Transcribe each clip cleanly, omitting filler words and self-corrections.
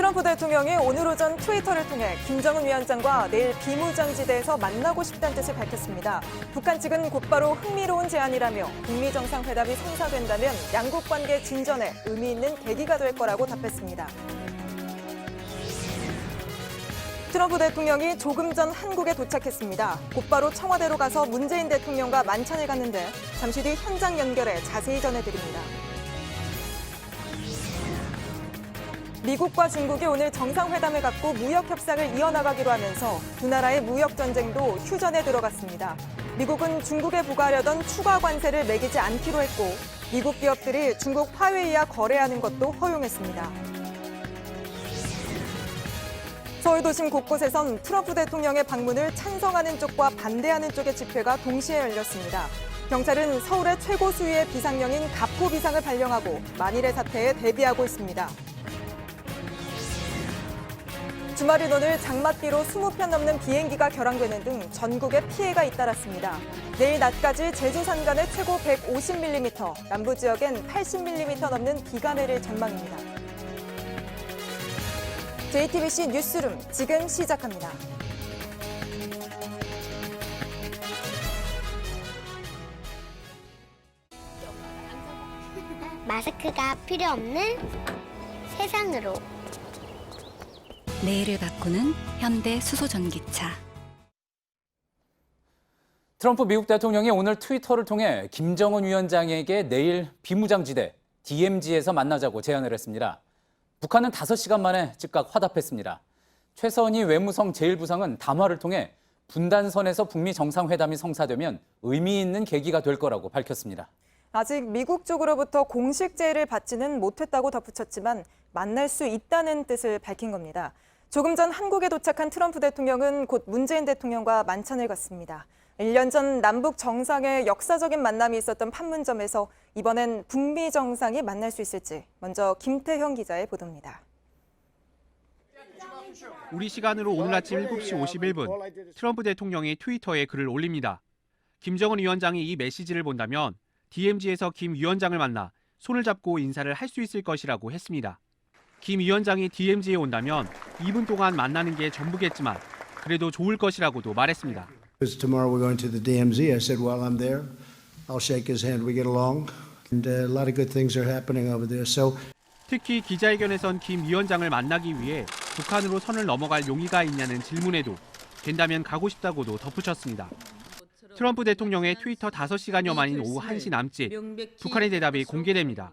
트럼프 대통령이 오늘 오전 트위터를 통해 김정은 위원장과 내일 비무장지대에서 만나고 싶다는 뜻을 밝혔습니다. 북한 측은 곧바로 흥미로운 제안이라며 북미 정상회담이 성사된다면 양국 관계 진전에 의미 있는 계기가 될 거라고 답했습니다. 트럼프 대통령이 조금 전 한국에 도착했습니다. 곧바로 청와대로 가서 문재인 대통령과 만찬을 갖는데 잠시 뒤 현장 연결해 자세히 전해드립니다. 미국과 중국이 오늘 정상회담을 갖고 무역 협상을 이어나가기로 하면서 두 나라의 무역 전쟁도 휴전에 들어갔습니다. 미국은 중국에 부과하려던 추가 관세를 매기지 않기로 했고 미국 기업들이 중국 화웨이와 거래하는 것도 허용했습니다. 서울 도심 곳곳에선 트럼프 대통령의 방문을 찬성하는 쪽과 반대하는 쪽의 집회가 동시에 열렸습니다. 경찰은 서울의 최고 수위의 비상령인 가포 비상을 발령하고 만일의 사태에 대비하고 있습니다. 주말인 오늘 장맛비로 20편 넘는 비행기가 결항되는 등 전국에 피해가 잇따랐습니다. 내일 낮까지 제주 산간에 최고 150mm, 남부 지역엔 80mm 넘는 비가 내릴 전망입니다. JTBC 뉴스룸 지금 시작합니다. 마스크가 필요 없는 세상으로. 내일을 바꾸는 현대 수소전기차. 트럼프 미국 대통령이 오늘 트위터를 통해 김정은 위원장에게 내일 비무장지대 DMZ에서 만나자고 제안을 했습니다. 북한은 5시간 만에 즉각 화답했습니다. 최선희 외무성 제1부상은 담화를 통해 분단선에서 북미 정상회담이 성사되면 의미 있는 계기가 될 거라고 밝혔습니다. 아직 미국 쪽으로부터 공식 제의를 받지는 못했다고 덧붙였지만 만날 수 있다는 뜻을 밝힌 겁니다. 조금 전 한국에 도착한 트럼프 대통령은 곧 문재인 대통령과 만찬을 갖습니다. 1년 전 남북 정상의 역사적인 만남이 있었던 판문점에서 이번엔 북미 정상이 만날 수 있을지 먼저 김태형 기자의 보도입니다. 우리 시간으로 오늘 아침 7시 51분 트럼프 대통령이 트위터에 글을 올립니다. 김정은 위원장이 이 메시지를 본다면 DMZ에서 김 위원장을 만나 손을 잡고 인사를 할 수 있을 것이라고 했습니다. 김 위원장이 DMZ에 온다면 2분 동안 만나는 게 전부겠지만 그래도 좋을 것이라고도 말했습니다. Tomorrow we're going to the DMZ. I said while I'm there, I'll shake his hand. We get along, and a lot of good things are happening over there. So 특히 기자회견에선 김 위원장을 만나기 위해 북한으로 선을 넘어갈 용의가 있냐는 질문에도 된다면 가고 싶다고도 덧붙였습니다. 트럼프 대통령의 트위터 5시간여 만인 오후 1시 남짓 북한의 대답이 공개됩니다.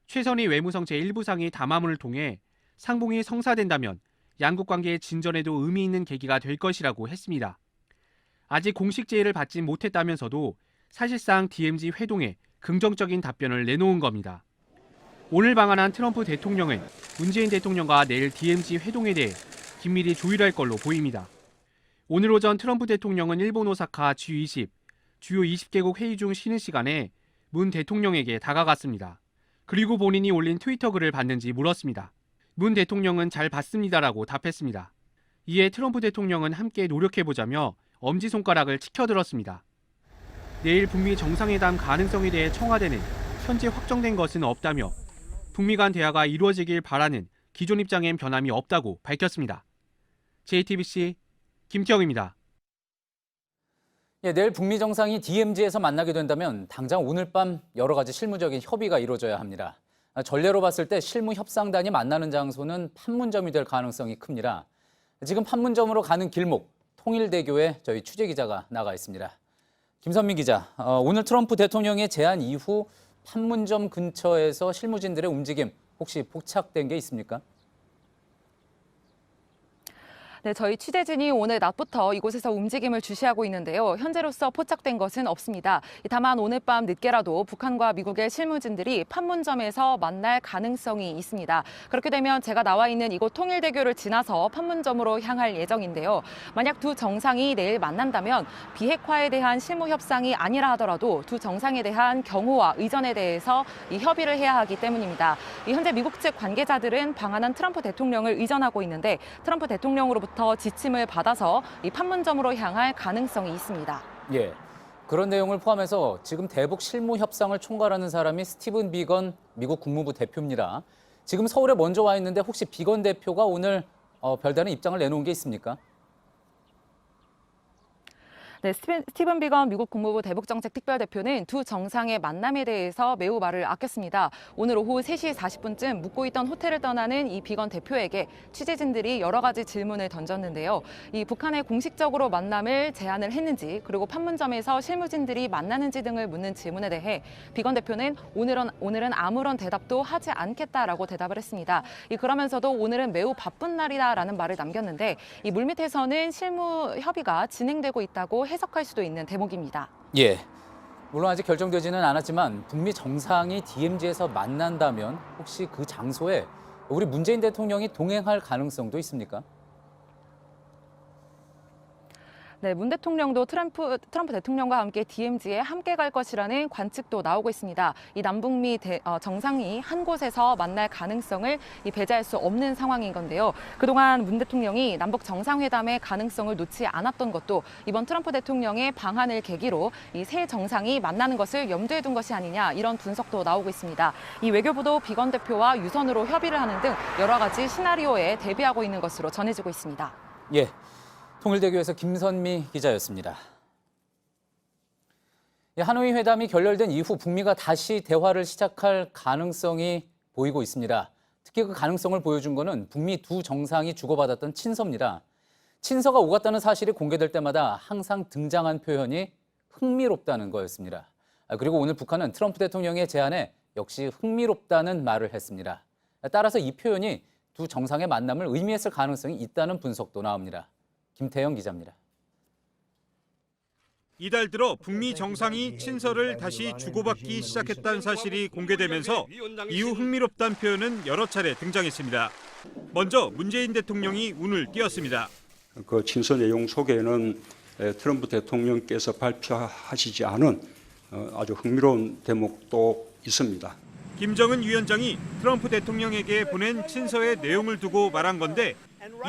최선희 외무성 제1부상이 담화문을 통해 상봉이 성사된다면 양국 관계의 진전에도 의미 있는 계기가 될 것이라고 했습니다. 아직 공식 제의를 받지 못했다면서도 사실상 DMZ 회동에 긍정적인 답변을 내놓은 겁니다. 오늘 방한한 트럼프 대통령은 문재인 대통령과 내일 DMZ 회동에 대해 긴밀히 조율할 걸로 보입니다. 오늘 오전 트럼프 대통령은 일본 오사카 G20, 주요 20개국 회의 중 쉬는 시간에 문 대통령에게 다가갔습니다. 그리고 본인이 올린 트위터 글을 봤는지 물었습니다. 문 대통령은 잘 봤습니다라고 답했습니다. 이에 트럼프 대통령은 함께 노력해보자며 엄지손가락을 치켜들었습니다. 내일 북미 정상회담 가능성에 대해 청와대는 현재 확정된 것은 없다며 북미 간 대화가 이루어지길 바라는 기존 입장엔 변함이 없다고 밝혔습니다. JTBC 김태형입니다. 내일 북미 정상이 DMZ에서 만나게 된다면 당장 오늘 밤 여러 가지 실무적인 협의가 이루어져야 합니다. 전례로 봤을 때 실무 협상단이 만나는 장소는 판문점이 될 가능성이 큽니다. 지금 판문점으로 가는 길목, 통일대교에 저희 취재기자가 나가 있습니다. 김선민 기자, 오늘 트럼프 대통령의 제안 이후 판문점 근처에서 실무진들의 움직임 혹시 포착된 게 있습니까? 네, 저희 취재진이 오늘 낮부터 이곳에서 움직임을 주시하고 있는데요. 현재로서 포착된 것은 없습니다. 다만 오늘 밤 늦게라도 북한과 미국의 실무진들이 판문점에서 만날 가능성이 있습니다. 그렇게 되면 제가 나와 있는 이곳 통일대교를 지나서 판문점으로 향할 예정인데요. 만약 두 정상이 내일 만난다면 비핵화에 대한 실무 협상이 아니라 하더라도 두 정상에 대한 경호와 의전에 대해서 이 협의를 해야 하기 때문입니다. 현재 미국 측 관계자들은 방한한 트럼프 대통령을 의전하고 있는데 트럼프 대통령으로부터 지침을 받아서 이 판문점으로 향할 가능성이 있습니다. 예, 그런 내용을 포함해서 지금 대북 실무 협상을 총괄하는 사람이 스티븐 비건 미국 국무부 대표입니다. 지금 서울에 먼저 와 있는데 혹시 비건 대표가 오늘 별다른 입장을 내놓은 게 있습니까? 네, 스티븐 비건 미국 국무부 대북정책 특별대표는 두 정상의 만남에 대해서 매우 말을 아꼈습니다. 오늘 오후 3시 40분쯤 묵고 있던 호텔을 떠나는 이 비건 대표에게 취재진들이 여러 가지 질문을 던졌는데요. 이 북한의 공식적으로 만남을 제안을 했는지, 그리고 판문점에서 실무진들이 만나는지 등을 묻는 질문에 대해 비건 대표는 오늘은 아무런 대답도 하지 않겠다라고 대답을 했습니다. 그러면서도 오늘은 매우 바쁜 날이다라는 말을 남겼는데, 이 물밑에서는 실무 협의가 진행되고 있다고 해석할 수도 있는 대목입니다. 예. 물론 아직 결정되지는 않았지만 북미 정상이 DMZ에서 만난다면 혹시 그 장소에 우리 문재인 대통령이 동행할 가능성도 있습니까? 네, 문 대통령도 트럼프 대통령과 함께 DMZ에 함께 갈 것이라는 관측도 나오고 있습니다. 이 남북미 정상이 한 곳에서 만날 가능성을 배제할 수 없는 상황인 건데요. 그동안 문 대통령이 남북 정상회담의 가능성을 놓지 않았던 것도 이번 트럼프 대통령의 방한을 계기로 이 세 정상이 만나는 것을 염두에 둔 것이 아니냐, 이런 분석도 나오고 있습니다. 이 외교부도 비건 대표와 유선으로 협의를 하는 등 여러 가지 시나리오에 대비하고 있는 것으로 전해지고 있습니다. 예. 통일대교에서 김선미 기자였습니다. 하노이 회담이 결렬된 이후 북미가 다시 대화를 시작할 가능성이 보이고 있습니다. 특히 그 가능성을 보여준 거는 북미 두 정상이 주고받았던 친서입니다. 친서가 오갔다는 사실이 공개될 때마다 항상 등장한 표현이 흥미롭다는 거였습니다. 그리고 오늘 북한은 트럼프 대통령의 제안에 역시 흥미롭다는 말을 했습니다. 따라서 이 표현이 두 정상의 만남을 의미했을 가능성이 있다는 분석도 나옵니다. 김태영 기자입니다. 이달 들어 북미 정상이 친서를 다시 주고받기 시작했다는 사실이 공개되면서 이후 흥미롭다는 표현은 여러 차례 등장했습니다. 먼저 문재인 대통령이 운을 띄웠습니다. 그 친서 내용 속에는 트럼프 대통령께서 발표하시지 않은 아주 흥미로운 대목도 있습니다. 김정은 위원장이 트럼프 대통령에게 보낸 친서의 내용을 두고 말한 건데,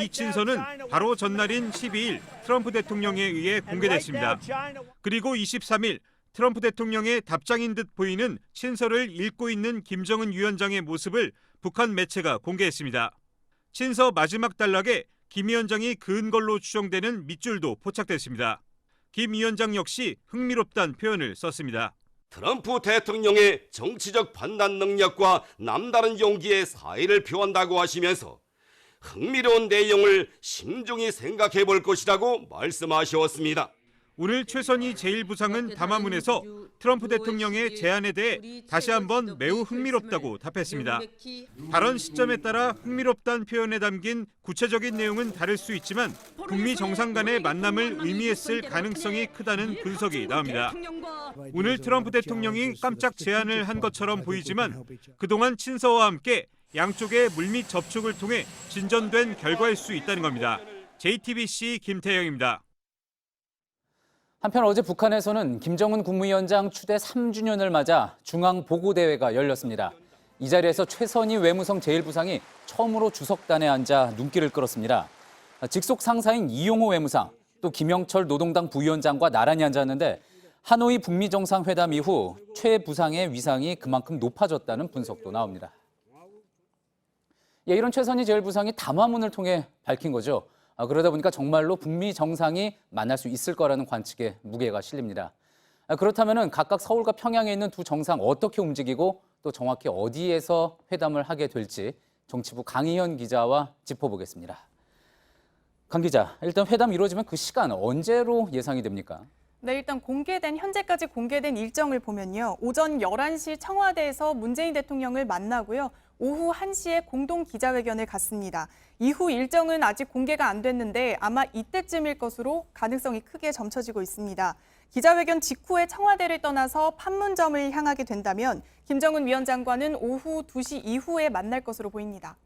이 친서는 바로 전날인 12일 트럼프 대통령에 의해 공개됐습니다. 그리고 23일 트럼프 대통령의 답장인 듯 보이는 친서를 읽고 있는 김정은 위원장의 모습을 북한 매체가 공개했습니다. 친서 마지막 단락에 김 위원장이 그은 걸로 추정되는 밑줄도 포착됐습니다. 김 위원장 역시 흥미롭다는 표현을 썼습니다. 트럼프 대통령의 정치적 판단 능력과 남다른 용기의 사의를 표한다고 하시면서 흥미로운 내용을 신중히 생각해 볼 것이라고 말씀하셨습니다. 오늘 최선희 제1부상은 담화문에서 트럼프 대통령의 제안에 대해 다시 한번 매우 흥미롭다고 답했습니다. 발언 시점에 따라 흥미롭다는 표현에 담긴 구체적인 내용은 다를 수 있지만 북미 정상 간의 만남을 의미했을 가능성이 크다는 분석이 나옵니다. 오늘 트럼프 대통령이 깜짝 제안을 한 것처럼 보이지만 그동안 친서와 함께 양쪽의 물밑 접촉을 통해 진전된 결과일 수 있다는 겁니다. JTBC 김태영입니다. 한편 어제 북한에서는 김정은 국무위원장 추대 3주년을 맞아 중앙보고대회가 열렸습니다. 이 자리에서 최선희 외무성 제1부상이 처음으로 주석단에 앉아 눈길을 끌었습니다. 직속 상사인 이용호 외무상, 또 김영철 노동당 부위원장과 나란히 앉았는데 하노이 북미 정상회담 이후 최 부상의 위상이 그만큼 높아졌다는 분석도 나옵니다. 이런 최선희 제1부상이 담화문을 통해 밝힌 거죠. 그러다 보니까 정말로 북미 정상이 만날 수 있을 거라는 관측에 무게가 실립니다. 그렇다면 각각 서울과 평양에 있는 두 정상 어떻게 움직이고 또 정확히 어디에서 회담을 하게 될지 정치부 강희연 기자와 짚어보겠습니다. 강 기자, 일단 회담 이루어지면 그 시간 언제로 예상이 됩니까? 네, 일단 현재까지 공개된 일정을 보면요. 오전 11시 청와대에서 문재인 대통령을 만나고요. 오후 1시에 공동 기자회견을 갖습니다. 이후 일정은 아직 공개가 안 됐는데 아마 이때쯤일 것으로 가능성이 크게 점쳐지고 있습니다. 기자회견 직후에 청와대를 떠나서 판문점을 향하게 된다면 김정은 위원장과는 오후 2시 이후에 만날 것으로 보입니다.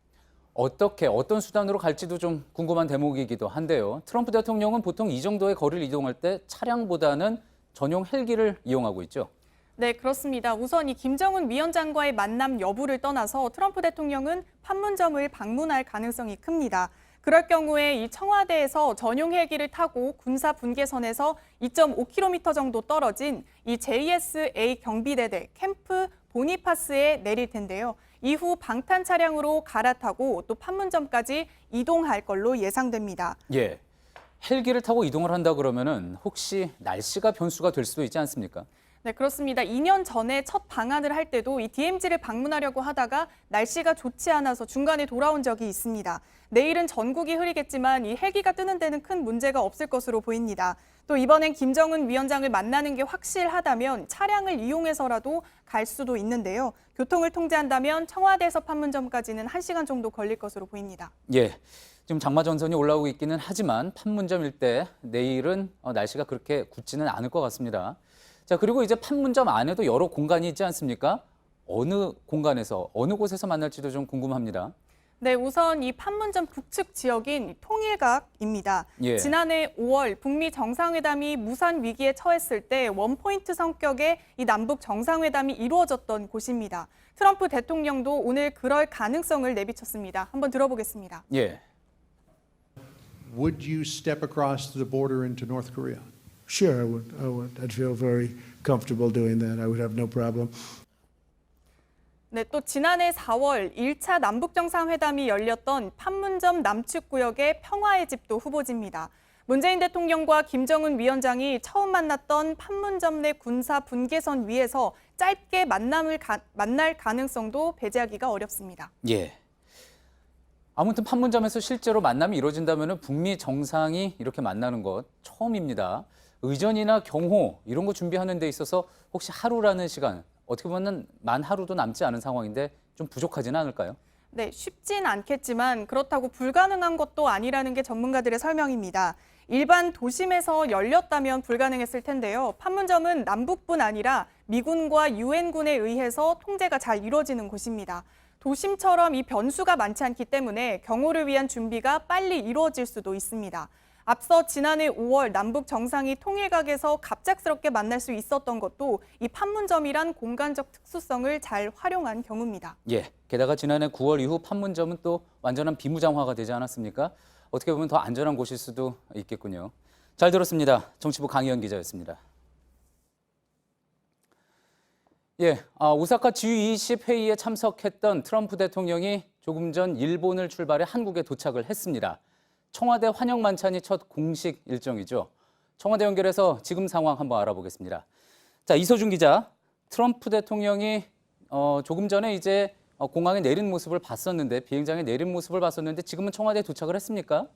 어떤 수단으로 갈지도 좀 궁금한 대목이기도 한데요. 트럼프 대통령은 보통 이 정도의 거리를 이동할 때 차량보다는 전용 헬기를 이용하고 있죠. 네, 그렇습니다. 우선 이 김정은 위원장과의 만남 여부를 떠나서 트럼프 대통령은 판문점을 방문할 가능성이 큽니다. 그럴 경우에 이 청와대에서 전용 헬기를 타고 군사 분계선에서 2.5km 정도 떨어진 이 JSA 경비대대 캠프 보니파스에 내릴 텐데요. 이후 방탄 차량으로 갈아타고 또 판문점까지 이동할 걸로 예상됩니다. 예. 헬기를 타고 이동을 한다 그러면은 혹시 날씨가 변수가 될 수도 있지 않습니까? 네, 그렇습니다. 2년 전에 첫 방한을 할 때도 이 DMZ를 방문하려고 하다가 날씨가 좋지 않아서 중간에 돌아온 적이 있습니다. 내일은 전국이 흐리겠지만 이 헬기가 뜨는 데는 큰 문제가 없을 것으로 보입니다. 또 이번엔 김정은 위원장을 만나는 게 확실하다면 차량을 이용해서라도 갈 수도 있는데요. 교통을 통제한다면 청와대에서 판문점까지는 1시간 정도 걸릴 것으로 보입니다. 예. 지금 장마 전선이 올라오고 있기는 하지만 판문점 일대 내일은 날씨가 그렇게 굳지는 않을 것 같습니다. 자, 그리고 이제 판문점 안에도 여러 공간이 있지 않습니까? 어느 공간에서, 어느 곳에서 만날지도 좀 궁금합니다. 네, 우선 이 판문점 북측 지역인 통일각입니다. 예. 지난해 5월 북미 정상회담이 무산 위기에 처했을 때 원포인트 성격의 이 남북 정상회담이 이루어졌던 곳입니다. 트럼프 대통령도 오늘 그럴 가능성을 내비쳤습니다. 한번 들어보겠습니다. 예. Would you step across the border into North Korea? Sure, I would. I'd feel very comfortable doing that. I would have no problem. 네, 또 지난해 4월 1차 남북정상회담이 열렸던 판문점 남측구역의 평화의 집도 후보지입니다. 문재인 대통령과 김정은 위원장이 처음 만났던 판문점 내 군사 분계선 위에서 짧게 만날 가능성도 배제하기가 어렵습니다. 예. 아무튼 판문점에서 실제로 만남이 이루어진다면 북미 정상이 이렇게 만나는 것 처음입니다. 의전이나 경호 이런 거 준비하는 데 있어서 혹시 하루라는 시간, 어떻게 보면 만 하루도 남지 않은 상황인데 좀 부족하지는 않을까요? 네, 쉽진 않겠지만 그렇다고 불가능한 것도 아니라는 게 전문가들의 설명입니다. 일반 도심에서 열렸다면 불가능했을 텐데요. 판문점은 남북뿐 아니라 미군과 유엔군에 의해서 통제가 잘 이루어지는 곳입니다. 도심처럼 이 변수가 많지 않기 때문에 경호를 위한 준비가 빨리 이루어질 수도 있습니다. 앞서 지난해 5월 남북 정상이 통일각에서 갑작스럽게 만날 수 있었던 것도 이 판문점이란 공간적 특수성을 잘 활용한 경우입니다. 예. 게다가 지난해 9월 이후 판문점은 또 완전한 비무장화가 되지 않았습니까? 어떻게 보면 더 안전한 곳일 수도 있겠군요. 잘 들었습니다. 정치부 강희연 기자였습니다. 예, 오사카 G20 회의에 참석했던 트럼프 대통령이 조금 전 일본을 출발해 한국에 도착을 했습니다. 청와대 환영 만찬이 첫 공식 일정이죠. 청와대 연결해서 지금 상황 한번 알아보겠습니다. 자, 이소준 기자, 트럼프 대통령이 조금 전에 이제 공항에 내린 모습을 봤었는데, 비행장에 내린 모습을 봤었는데 지금은 청와대에 도착을 했습니까?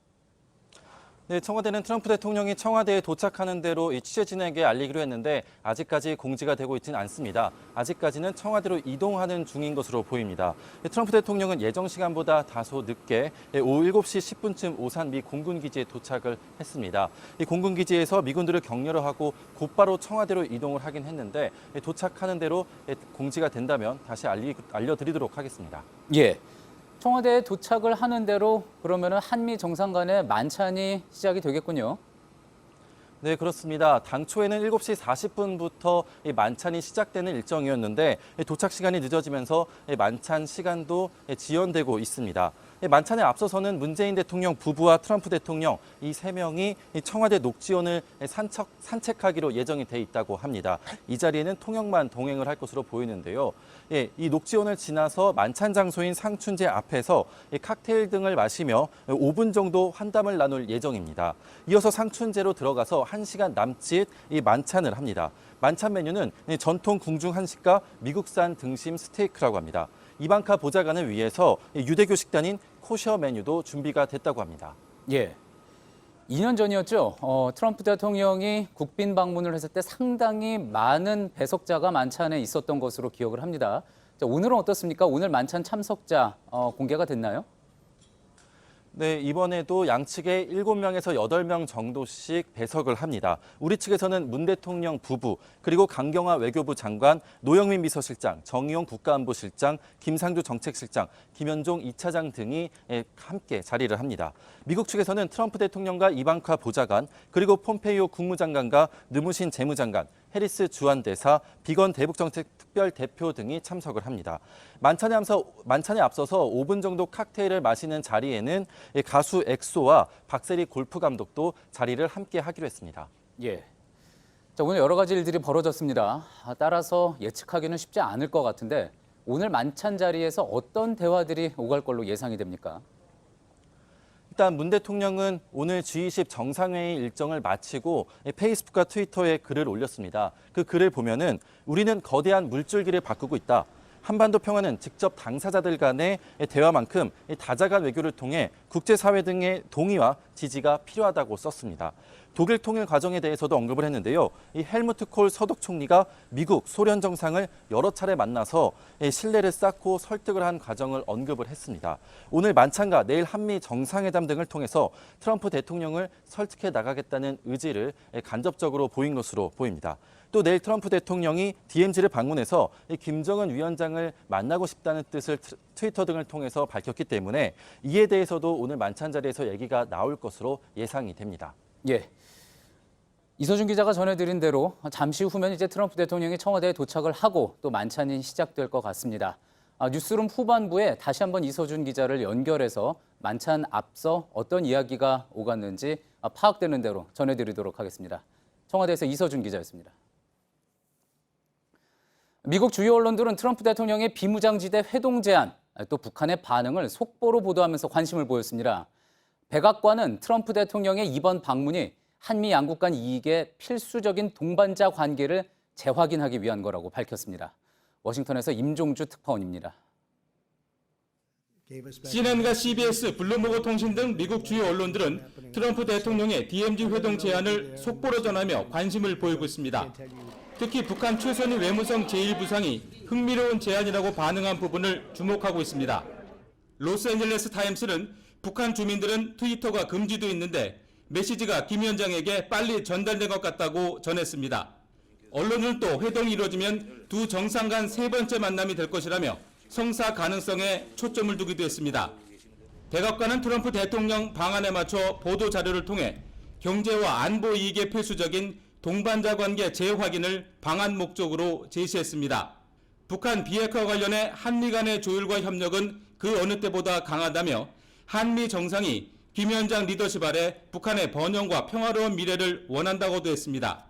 네, 청와대는 트럼프 대통령이 청와대에 도착하는 대로 이 취재진에게 알리기로 했는데 아직까지 공지가 되고 있지는 않습니다. 아직까지는 청와대로 이동하는 중인 것으로 보입니다. 트럼프 대통령은 예정 시간보다 다소 늦게 오후 7시 10분쯤 오산 미 공군기지에 도착을 했습니다. 이 공군기지에서 미군들을 격려를 하고 곧바로 청와대로 이동을 하긴 했는데 도착하는 대로 공지가 된다면 다시 알려드리도록 하겠습니다. 예. 청와대에 도착을 하는 대로 그러면은 한미 정상 간의 만찬이 시작이 되겠군요. 네, 그렇습니다. 당초에는 7시 40분부터 이 만찬이 시작되는 일정이었는데 도착 시간이 늦어지면서 만찬 시간도 지연되고 있습니다. 만찬에 앞서서는 문재인 대통령 부부와 트럼프 대통령 이 세 명이 청와대 녹지원을 산책하기로 예정이 돼 있다고 합니다. 이 자리에는 통역만 동행을 할 것으로 보이는데요. 이 녹지원을 지나서 만찬 장소인 상춘제 앞에서 칵테일 등을 마시며 5분 정도 환담을 나눌 예정입니다. 이어서 상춘제로 들어가서 1시간 남짓 이 만찬을 합니다. 만찬 메뉴는 전통 궁중 한식과 미국산 등심 스테이크라고 합니다. 이방카 보좌관을 위해서 유대교 식단인 코셔 메뉴도 준비가 됐다고 합니다. 예. 2년 전이었죠. 트럼프 대통령이 국빈 방문을 했을 때 상당히 많은 배석자가 만찬에 있었던 것으로 기억을 합니다. 자, 오늘은 어떻습니까? 오늘 만찬 참석자 공개가 됐나요? 네, 이번에도 양측에 7명에서 8명 정도씩 배석을 합니다. 우리 측에서는 문 대통령 부부, 그리고 강경화 외교부 장관, 노영민 비서실장, 정의용 국가안보실장, 김상조 정책실장, 김현종 2차장 등이 함께 자리를 합니다. 미국 측에서는 트럼프 대통령과 이방카 보좌관, 그리고 폼페이오 국무장관과 느무신 재무장관, 해리스 주한대사, 비건 대북정책 특별대표 등이 참석을 합니다. 만찬에 앞서서 5분 정도 칵테일을 마시는 자리에는 가수 엑소와 박세리 골프 감독도 자리를 함께 하기로 했습니다. 예. 자, 오늘 여러 가지 일들이 벌어졌습니다. 따라서 예측하기는 쉽지 않을 것 같은데 오늘 만찬 자리에서 어떤 대화들이 오갈 걸로 예상이 됩니까? 일단 문 대통령은 오늘 G20 정상회의 일정을 마치고 페이스북과 트위터에 글을 올렸습니다. 그 글을 보면은 우리는 거대한 물줄기를 바꾸고 있다. 한반도 평화는 직접 당사자들 간의 대화만큼 다자간 외교를 통해 국제사회 등의 동의와 지지가 필요하다고 썼습니다. 독일 통일 과정에 대해서도 언급을 했는데요. 이 헬무트 콜 서독 총리가 미국, 소련 정상을 여러 차례 만나서 신뢰를 쌓고 설득을 한 과정을 언급을 했습니다. 오늘 만찬과 내일 한미 정상회담 등을 통해서 트럼프 대통령을 설득해 나가겠다는 의지를 간접적으로 보인 것으로 보입니다. 또 내일 트럼프 대통령이 DMZ를 방문해서 김정은 위원장을 만나고 싶다는 뜻을 트위터 등을 통해서 밝혔기 때문에 이에 대해서도 오늘 만찬 자리에서 얘기가 나올 것으로 예상이 됩니다. 예. 이서준 기자가 전해드린 대로 잠시 후면 이제 트럼프 대통령이 청와대에 도착을 하고 또 만찬이 시작될 것 같습니다. 뉴스룸 후반부에 다시 한번 이서준 기자를 연결해서 만찬 앞서 어떤 이야기가 오갔는지 파악되는 대로 전해드리도록 하겠습니다. 청와대에서 이서준 기자였습니다. 미국 주요 언론들은 트럼프 대통령의 비무장지대 회동 제안, 또 북한의 반응을 속보로 보도하면서 관심을 보였습니다. 백악관은 트럼프 대통령의 이번 방문이 한미 양국 간 이익의 필수적인 동반자 관계를 재확인하기 위한 거라고 밝혔습니다. 워싱턴에서 임종주 특파원입니다. CNN과 CBS, 블룸버그 통신 등 미국 주요 언론들은 트럼프 대통령의 DMZ 회동 제안을 속보로 전하며 관심을 보이고 있습니다. 특히 북한 최선희 외무성 제1부상이 흥미로운 제안이라고 반응한 부분을 주목하고 있습니다. 로스앤젤레스 타임스는 북한 주민들은 트위터가 금지돼 있는데 메시지가 김 위원장에게 빨리 전달된 것 같다고 전했습니다. 언론은 또 회동이 이루어지면 두 정상 간 세 번째 만남이 될 것이라며 성사 가능성에 초점을 두기도 했습니다. 백악관은 트럼프 대통령 방안에 맞춰 보도 자료를 통해 경제와 안보 이익에 필수적인 동반자 관계 재확인을 방한 목적으로 제시했습니다. 북한 비핵화 관련해 한미 간의 조율과 협력은 그 어느 때보다 강하다며 한미 정상이 김 위원장 리더십 아래 북한의 번영과 평화로운 미래를 원한다고도 했습니다.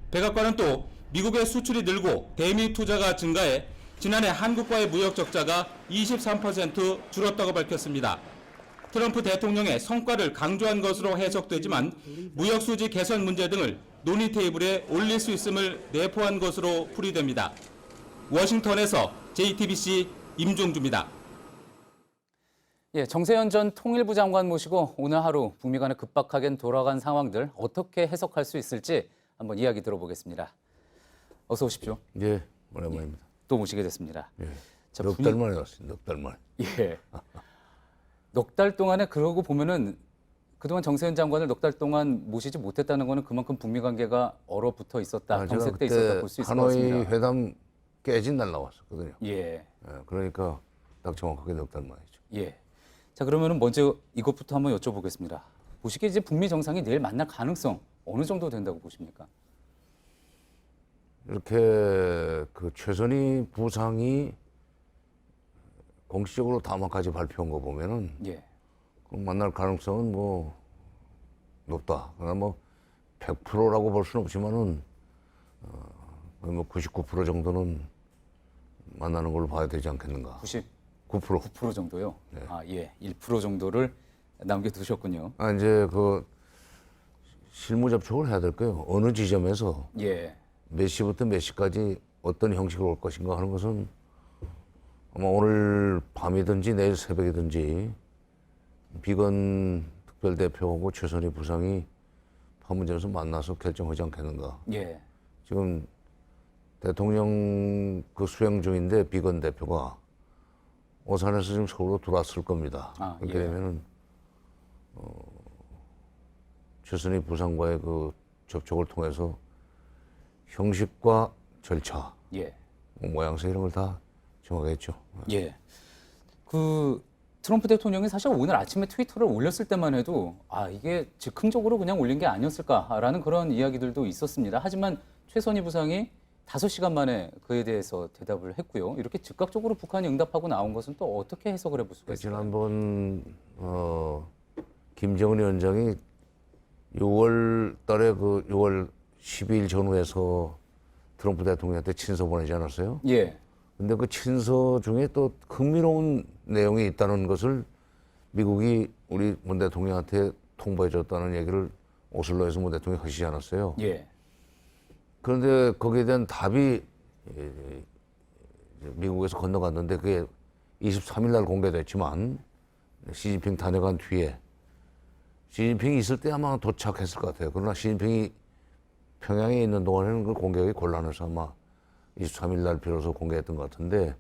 백악관은 또 미국의 수출이 늘고 대미 투자가 증가해 지난해 한국과의 무역 적자가 23% 줄었다고 밝혔습니다. 트럼프 대통령의 성과를 강조한 것으로 해석되지만 무역 수지 개선 문제 등을 논의 테이블에 올릴 수 있음을 내포한 것으로 풀이됩니다. 워싱턴에서 JTBC 임종주입니다. 예, 정세현 전 통일부 장관 모시고 오늘 하루 북미 간에 급박하게 돌아간 상황들 어떻게 해석할 수 있을지 한번 이야기 들어보겠습니다. 어서 오십시오. 예, 오랜만입니다. 또 모시게 됐습니다. 예, 넉 달 만에 왔습니다. 넉 달 만에. 예. 넉 달 동안에 그러고 보면은 그동안 정세현 장관을 넉 달 동안 모시지 못했다는 거는 그만큼 북미 관계가 얼어붙어 있었다, 경색돼 있었다 볼 수 있을 것 같습니다. 하노이 회담 깨진 날 나왔었거든요. 예. 예, 그러니까 딱 정확하게 넉 달 만이죠. 예. 자, 그러면은 먼저 이것부터 한번 여쭤보겠습니다. 보시기에 이제 북미 정상이 내일 만날 가능성 어느 정도 된다고 보십니까? 이렇게 그 최선희 부상이 공식적으로 다음화까지 발표한 거 보면은 예. 만날 가능성은 뭐 높다. 그러나 뭐 100%라고 볼 수는 없지만은 뭐 99% 정도는 만나는 걸로 봐야 되지 않겠는가. 9% 정도요. 네. 아, 예. 1% 정도를 남겨두셨군요. 아, 이제 그 실무 접촉을 해야 될 거예요. 어느 지점에서 예. 몇 시부터 몇 시까지 어떤 형식으로 올 것인가 하는 것은 아마 오늘 밤이든지 내일 새벽이든지 비건 특별대표하고 최선희 부상이 판문점에서 만나서 결정하지 않겠는가. 예. 지금 대통령 그 수행 중인데 비건 대표가 오산에서 지금 서울로 들어왔을 겁니다. 아, 그렇게 예. 되면은 최선희 부상과의 그 접촉을 통해서 형식과 절차, 예. 모양새 이런 걸 다 정하겠죠. 예. 그 트럼프 대통령이 사실 오늘 아침에 트위터를 올렸을 때만 해도 아, 이게 즉흥적으로 그냥 올린 게 아니었을까라는 그런 이야기들도 있었습니다. 하지만 최선희 부상이 5시간 만에 그에 대해서 대답을 했고요. 이렇게 즉각적으로 북한이 응답하고 나온 것은 또 어떻게 해석을 해볼 수가 있을까요? 지난번 김정은 위원장이 6월 달에 그 6월 12일 전후에서 트럼프 대통령한테 친서 보내지 않았어요? 예. 근데 그 친서 중에 또 흥미로운 내용이 있다는 것을 미국이 우리 문 대통령한테 통보해줬다는 얘기를 오슬로에서 문 대통령이 하시지 않았어요? 예. 그런데 거기에 대한 답이 미국에서 건너갔는데 그게 23일 날 공개됐지만 시진핑 다녀간 뒤에 시진핑이 있을 때 아마 도착했을 것 같아요. 그러나 시진핑이 평양에 있는 동안에는 그 공개하기 곤란해서 아마 23일 날 비로소 공개했던 것 같은데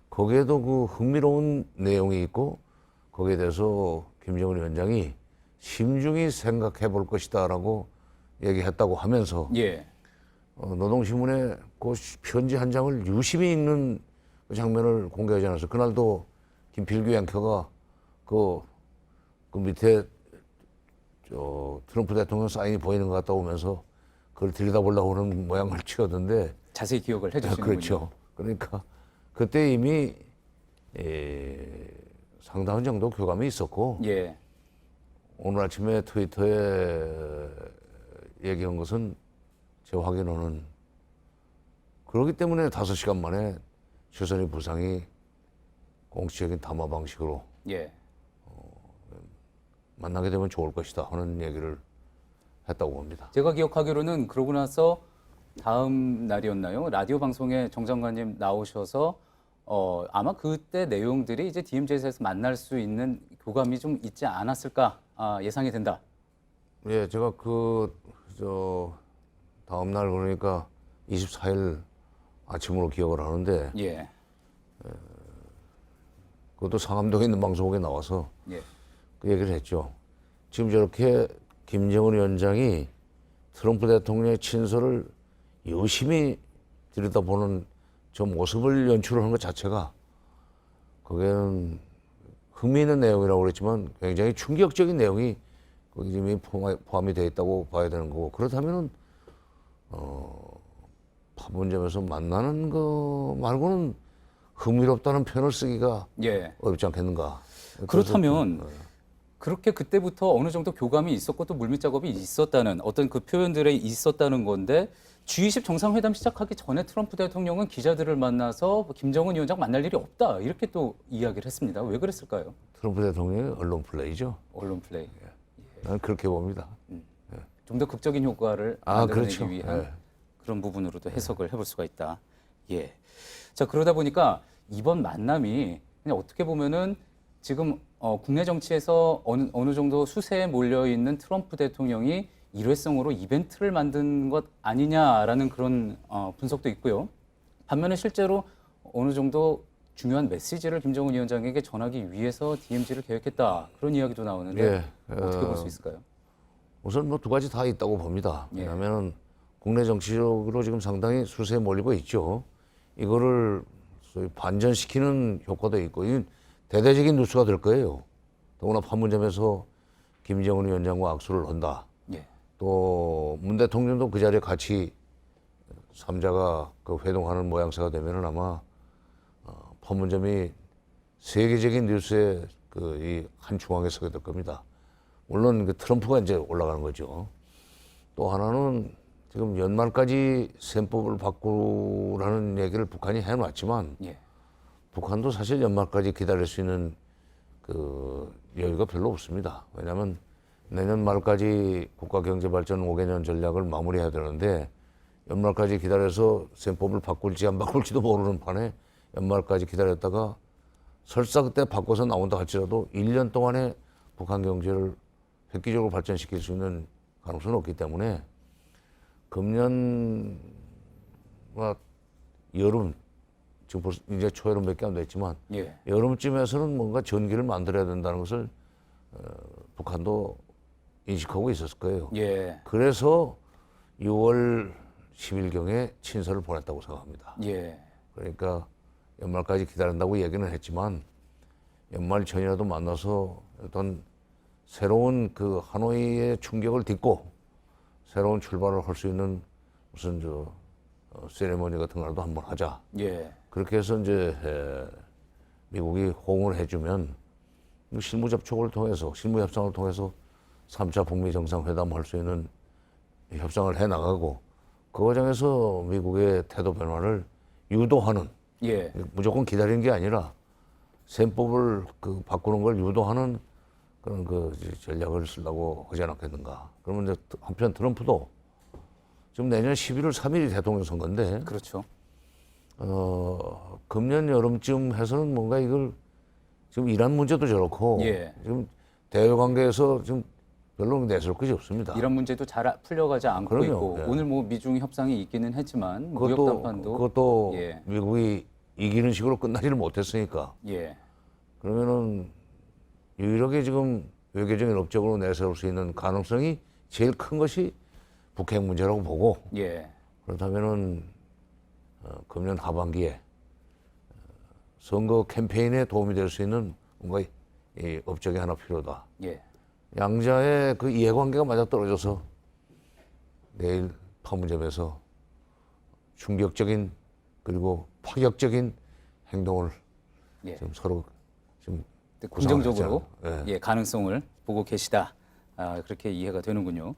거기에도 그 흥미로운 내용이 있고 거기에 대해서 김정은 위원장이 심중히 생각해 볼 것이다라고 얘기했다고 하면서 예. 노동신문에 그 편지 한 장을 유심히 읽는 그 장면을 공개하지 않았어요. 그날도 김필규 앵커가 그 밑에 트럼프 대통령 사인이 보이는 것 같다 오면서 그걸 들여다보려고 하는 모양을 치었는데 자세히 기억을 해주시는군요. 그렇죠. 그러니까 그때 이미 상당한 정도 교감이 있었고 예. 오늘 아침에 트위터에 얘기한 것은 제 확인으로는 그렇기 때문에 5시간 만에 최선희 부상이 공식적인 담화 방식으로 예. 만나게 되면 좋을 것이다 하는 얘기를 했다고 봅니다. 제가 기억하기로는 그러고 나서 다음 날이었나요? 라디오 방송에 정 장관님 나오셔서 아마 그때 내용들이 이제 DMZ에서 만날 수 있는 교감이 좀 있지 않았을까 예상이 된다. 예, 제가 다음 날 그러니까 24일 아침으로 기억을 하는데 예. 그것도 상암동에 있는 방송국에 나와서 예. 그 얘기를 했죠. 지금 저렇게 김정은 위원장이 트럼프 대통령의 친서를 열심히 들여다보는 저 모습을 연출하는 것 자체가 거기에는 흥미있는 내용이라고 그랬지만 굉장히 충격적인 내용이 거기 이미 포함이 되어 있다고 봐야 되는 거고 그렇다면은 판문점에서 만나는 거 말고는 흥미롭다는 표현을 쓰기가 예. 어렵지 않겠는가. 그렇다면 그렇게 그때부터 어느 정도 교감이 있었고 또 물밑 작업이 있었다는 어떤 그 표현들이 있었다는 건데 G20 정상회담 시작하기 전에 트럼프 대통령은 기자들을 만나서 김정은 위원장 만날 일이 없다 이렇게 또 이야기를 했습니다. 왜 그랬을까요? 트럼프 대통령의 언론 플레이죠. 언론 플레이. 나는 그렇게 봅니다. 좀 더 극적인 효과를 만들어내기 그렇죠. 위한 그런 부분으로도 해석을 해볼 수가 있다. 예. 자 그러다 보니까 이번 만남이 그냥 어떻게 보면은 지금 국내 정치에서 어느 정도 수세에 몰려 있는 트럼프 대통령이 일회성으로 이벤트를 만든 것 아니냐라는 그런 분석도 있고요. 반면에 실제로 어느 정도 중요한 메시지를 김정은 위원장에게 전하기 위해서 DMZ를 계획했다 그런 이야기도 나오는데 예, 어떻게 볼 수 있을까요? 우선 뭐 두 가지 다 있다고 봅니다. 예. 왜냐하면 국내 정치적으로 지금 상당히 수세에 몰리고 있죠. 이거를 소위 반전시키는 효과도 있고 이 대대적인 뉴스가 될 거예요. 더구나 판문점에서 김정은 위원장과 악수를 한다. 예. 또 문 대통령도 그 자리에 같이 3자가 그 회동하는 모양새가 되면은 아마 판문점이 세계적인 뉴스의 그 이 한 중앙에 서게 될 겁니다. 물론 그 트럼프가 이제 올라가는 거죠. 또 하나는 지금 연말까지 셈법을 바꾸라는 얘기를 북한이 해놨지만 예. 북한도 사실 연말까지 기다릴 수 있는 그 여유가 별로 없습니다. 왜냐하면 내년 말까지 국가경제발전 5개년 전략을 마무리해야 되는데 연말까지 기다려서 셈법을 바꿀지 안 바꿀지도 모르는 판에 연말까지 기다렸다가 설사 그때 바꿔서 나온다 할지라도 1년 동안에 북한 경제를 획기적으로 발전시킬 수 있는 가능성은 없기 때문에 금년 여름 지금 벌써 이제 초여름밖에 안 됐지만 예. 여름쯤에서는 뭔가 전기를 만들어야 된다는 것을 북한도 인식하고 있었을 거예요. 예. 그래서 6월 10일경에 친서를 보냈다고 생각합니다. 예. 그러니까 연말까지 기다린다고 얘기는 했지만 연말 전이라도 만나서 어떤 새로운 그 하노이의 충격을 딛고 새로운 출발을 할 수 있는 무슨 세레모니 같은 거라도 한번 하자. 예. 그렇게 해서 이제 미국이 호응을 해주면 실무 접촉을 통해서 실무 협상을 통해서 3차 북미 정상회담 할 수 있는 협상을 해 나가고 그 과정에서 미국의 태도 변화를 유도하는, 예. 무조건 기다리는 게 아니라 셈법을 그 바꾸는 걸 유도하는 그런 그 전략을 쓰려고 하지 않았겠는가. 그러면 이제 한편 트럼프도 지금 내년 11월 3일이 대통령 선거인데, 그렇죠. 금년 여름쯤 해서는 뭔가 이걸 지금 이란 문제도 저렇고 예. 지금 대외 관계에서 지금 별로 내세울 것이 없습니다. 이런 문제도 잘 풀려가지 않고 그럼요. 있고 예. 오늘 뭐 미중 협상이 있기는 했지만 무역 담판도 그것도 예. 미국이 이기는 식으로 끝나지를 못했으니까. 예. 그러면은 유일하게 지금 외교적인 업적으로 내세울 수 있는 가능성이 제일 큰 것이 북핵 문제라고 보고, 예. 그렇다면은 금년 하반기에 선거 캠페인에 도움이 될 수 있는 뭔가 이 업적이 하나 필요하다. 예. 양자의 그 이해관계가 맞아 떨어져서 내일 판문점에서 충격적인 그리고 파격적인 행동을 예. 좀 서로 좀 긍정적으로 구상하자. 예, 가능성을 보고 계시다. 그렇게 이해가 되는군요.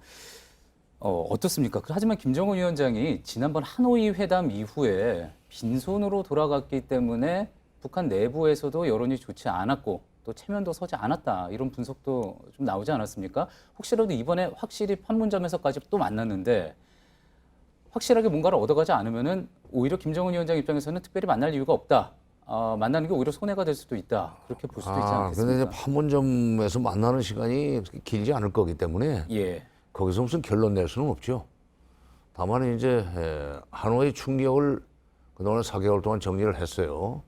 어떻습니까? 하지만 김정은 위원장이 지난번 하노이 회담 이후에 빈손으로 돌아갔기 때문에 북한 내부에서도 여론이 좋지 않았고 또 체면도 서지 않았다. 이런 분석도 좀 나오지 않았습니까? 혹시라도 이번에 확실히 판문점에서까지 또 만났는데 확실하게 뭔가를 얻어가지 않으면은 오히려 김정은 위원장 입장에서는 특별히 만날 이유가 없다. 만나는 게 오히려 손해가 될 수도 있다. 그렇게 볼 수도 있지 않겠습니까? 근데 이제 판문점에서 만나는 시간이 그렇게 길지 않을 거기 때문에 예. 거기서 무슨 결론 낼 수는 없죠. 다만 이제 하노이 충격을 그동안 4개월 동안 정리를 했어요.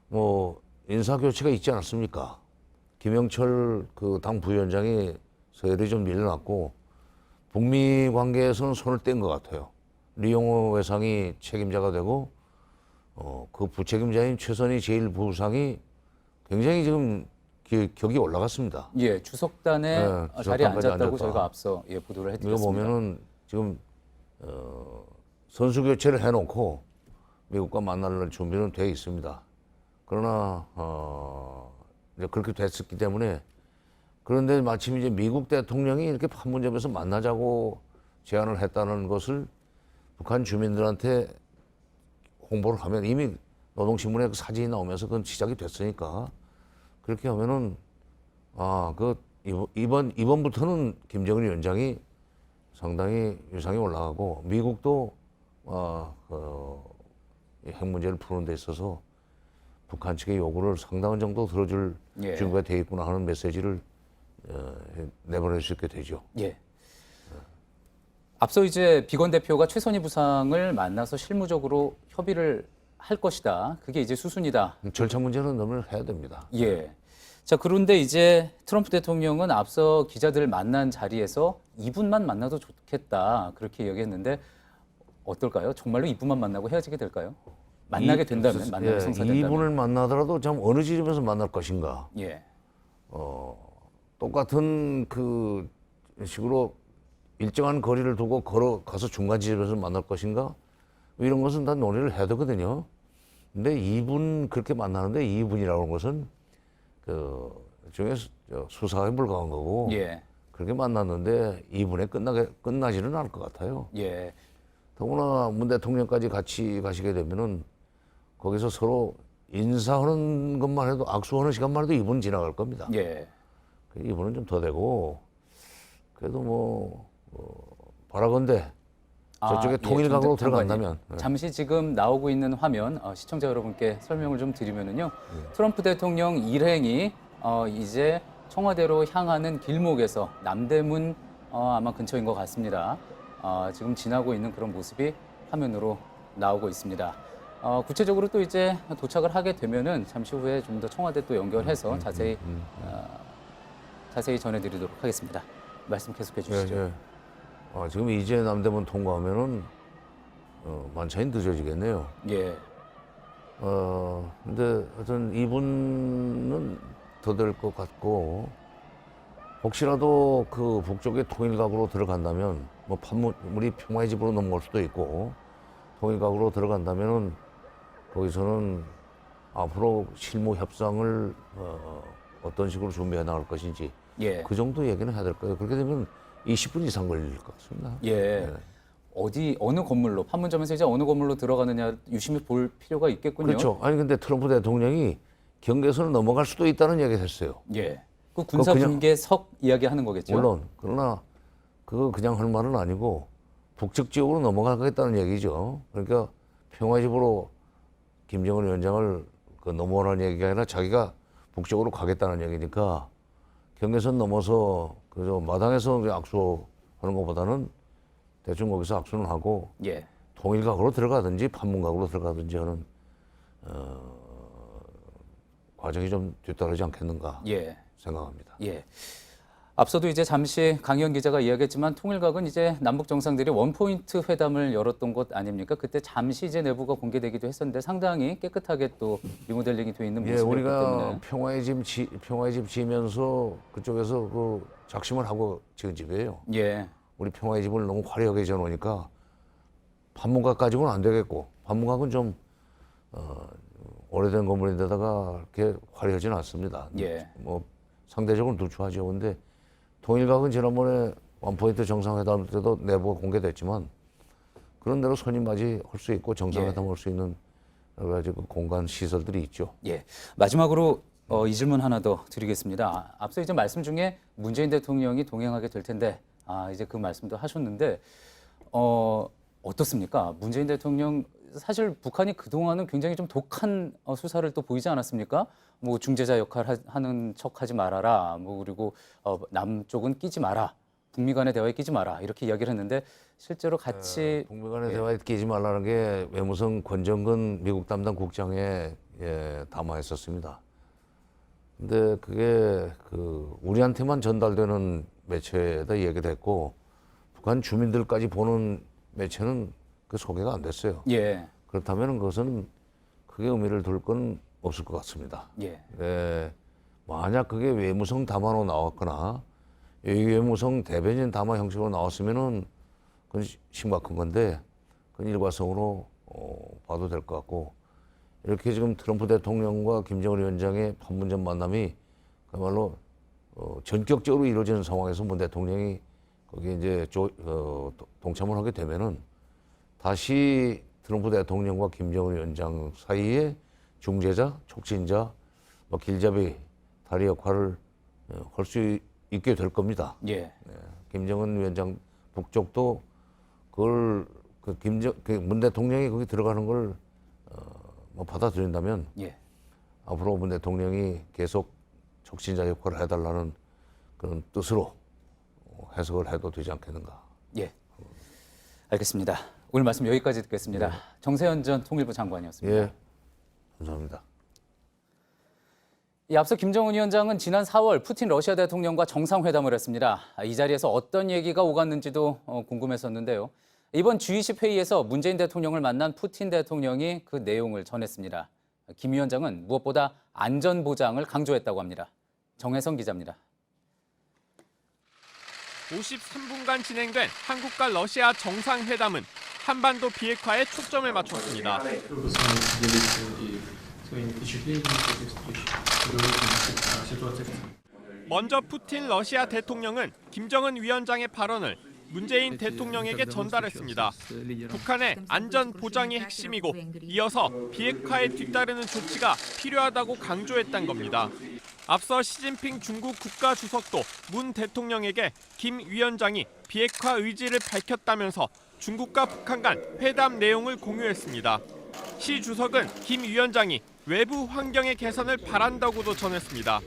뭐 인사 교체가 있지 않았습니까? 김영철 그 당 부위원장이 서열이 좀 밀려났고 북미 관계에서는 손을 뗀 것 같아요. 리용호 외상이 책임자가 되고 그 부책임자인 최선희 제1부상이 굉장히 지금 격이 올라갔습니다. 예, 주석단에 네, 자리에 앉았다고 앉았다. 저희가 앞서 보도를 이거 해드렸습니다. 보면은 지금 선수 교체를 해놓고 미국과 만날 준비는 돼 있습니다. 그러나 이제 그렇게 됐었기 때문에 그런데 마침 이제 미국 대통령이 이렇게 판문점에서 만나자고 제안을 했다는 것을 북한 주민들한테 홍보를 하면 이미 노동신문에 그 사진이 나오면서 그건 시작이 됐으니까 그렇게 하면은 이번부터는 김정은 위원장이 상당히 위상이 올라가고 미국도 핵 문제를 푸는 데 있어서 북한 측의 요구를 상당한 정도 들어줄 예. 준비가 돼 있구나 하는 메시지를 내보낼 수 있게 되죠. 예. 앞서 이제 비건 대표가 최선희 부상을 만나서 실무적으로 협의를 할 것이다. 그게 이제 수순이다. 절차 문제는 넘을 해야 됩니다. 예. 자, 그런데 이제 트럼프 대통령은 앞서 기자들을 만난 자리에서 2분만 만나도 좋겠다. 그렇게 얘기했는데 어떨까요? 정말로 2분만 만나고 헤어지게 될까요? 만나게 된다면, 만남이 성사된다면. 2분을 만나더라도 참 어느 지점에서 만날 것인가. 예. 똑같은 그 식으로 일정한 거리를 두고 걸어가서 중간 지점에서 만날 것인가? 이런 것은 다 논의를 해야 되거든요. 근데 2분 그렇게 만나는데 2분이라고 하는 것은 그 일종의 수사에 불과한 거고. 예. 그렇게 만났는데 2분에 끝나지는 않을 것 같아요. 예. 더구나 문 대통령까지 같이 가시게 되면은 거기서 서로 인사하는 것만 해도 악수하는 시간만 해도 2분 지나갈 겁니다. 예. 2분은 좀 더 되고 그래도 바라건대 저쪽에 통일각으로 들어간다면. 잠시 지금 나오고 있는 화면 시청자 여러분께 설명을 좀 드리면은요. 트럼프 대통령 일행이 이제 청와대로 향하는 길목에서 남대문 아마 근처인 것 같습니다. 지금 지나고 있는 그런 모습이 화면으로 나오고 있습니다. 구체적으로 또 이제 도착을 하게 되면은 잠시 후에 좀 더 청와대 또 연결해서 자세히 전해드리도록 하겠습니다. 말씀 계속해 주시죠. 예. 지금 이제 남대문 통과하면은 만찬이 늦어지겠네요. 예. 근데 하여튼 2분은 더 될 것 같고 혹시라도 그 북쪽의 통일각으로 들어간다면 판문물이 평화의 집으로 넘어올 수도 있고 통일각으로 들어간다면은 거기서는 앞으로 실무 협상을 어떤 식으로 준비해 나갈 것인지 예. 그 정도 얘기는 해야 될 거예요. 그렇게 되면 20분 이상 걸릴 것 같습니다. 예. 어느 건물로, 판문점에서 이제 어느 건물로 들어가느냐 유심히 볼 필요가 있겠군요. 그렇죠. 아니 근데 트럼프 대통령이 경계선을 넘어갈 수도 있다는 얘기를 했어요. 예. 그 군사 분계석 이야기하는 거겠죠. 물론 그러나 그거 그냥 할 말은 아니고 북측 지역으로 넘어가겠다는 얘기죠. 그러니까 평화의 집으로 김정은 위원장을 그 넘어오라는 얘기가 아니라 자기가 북쪽으로 가겠다는 얘기니까 경계선 넘어서 그저 마당에서 악수하는 것보다는 대충 거기서 악수는 하고 예. 통일각으로 들어가든지 판문각으로 들어가든지 하는 과정이 좀 뒤따르지 않겠는가 예. 생각합니다. 예. 앞서도 이제 잠시 강희연 기자가 이야기했지만 통일각은 이제 남북 정상들이 원포인트 회담을 열었던 곳 아닙니까? 그때 잠시 이제 내부가 공개되기도 했었는데 상당히 깨끗하게 또 리모델링이 돼 있는 모습이었기 우리가 때문에 평화의 집 지으면서 그쪽에서 그 작심을 하고 지은 집이에요. 예. 우리 평화의 집을 너무 화려하게 지어놓으니까 판문각 가지고는 안 되겠고 판문각은 좀 오래된 건물인데다가 그렇게 화려하지는 않습니다. 예. 뭐 상대적으로 누추하죠. 근데 통일각은 지난번에 원포인트 정상회담 때도 내부가 공개됐지만 그런 대로 손님맞이 할 수 있고 정상회담 할 수 있는 여러 가지 그 공간 시설들이 있죠. 예. 마지막으로 이 질문 하나 더 드리겠습니다. 앞서 이제 말씀 중에 문재인 대통령이 동행하게 될 텐데 이제 그 말씀도 하셨는데 어떻습니까? 문재인 대통령 사실 북한이 그동안은 굉장히 좀 독한 수사를 또 보이지 않았습니까? 뭐 중재자 역할 하는 척하지 말아라. 뭐 그리고 남쪽은 끼지 마라. 북미 간의 대화에 끼지 마라. 이렇게 이야기를 했는데 실제로 같이 북미 간의 대화에 끼지 말라는 게 외무성 권정근 미국 담당 국장에 담화했었습니다. 근데 그게 우리한테만 전달되는 매체에다 얘기됐고 북한 주민들까지 보는 매체는 그 소개가 안 됐어요. 예. 그렇다면 그것은 크게 의미를 둘 건 없을 것 같습니다. 예. 만약 그게 외무성 담화로 나왔거나 외무성 대변인 담화 형식으로 나왔으면은 그건 심각한 건데 그건 일과성으로 봐도 될 것 같고 이렇게 지금 트럼프 대통령과 김정은 위원장의 판문점 만남이 그야말로 전격적으로 이루어지는 상황에서 문 대통령이 거기에 이제 동참을 하게 되면은 다시 트럼프 대통령과 김정은 위원장 사이에 중재자, 촉진자, 길잡이, 다리 역할을 할 수 있게 될 겁니다. 예. 김정은 위원장 북쪽도 그걸 문 대통령이 거기 들어가는 걸 받아들인다면 예. 앞으로 문 대통령이 계속 촉진자 역할을 해달라는 그런 뜻으로 해석을 해도 되지 않겠는가. 예. 알겠습니다. 오늘 말씀 여기까지 듣겠습니다. 정세현 전 통일부 장관이었습니다. 예. 감사합니다. 앞서 김정은 위원장은 지난 4월 푸틴 러시아 대통령과 정상회담을 했습니다. 이 자리에서 어떤 얘기가 오갔는지도 궁금했었는데요. 이번 G20 회의에서 문재인 대통령을 만난 푸틴 대통령이 그 내용을 전했습니다. 김 위원장은 무엇보다 안전 보장을 강조했다고 합니다. 정혜성 기자입니다. 53분간 진행된 한국과 러시아 정상회담은 한반도 비핵화에 초점을 맞췄습니다. 먼저 푸틴 러시아 대통령은 김정은 위원장의 발언을 문재인 대통령에게 전달했습니다. 북한의 안전 보장이 핵심이고 이어서 비핵화에 뒤따르는 조치가 필요하다고 강조했다는 겁니다. 앞서 시진핑 중국 국가주석도 문 대통령에게 김 위원장이 비핵화 의지를 밝혔다면서 중국과 북한 간 회담 내용을 공유했습니다. 시 주석은 김 위원장이 외부 환경의 개선을 바란다고도 전했습니다.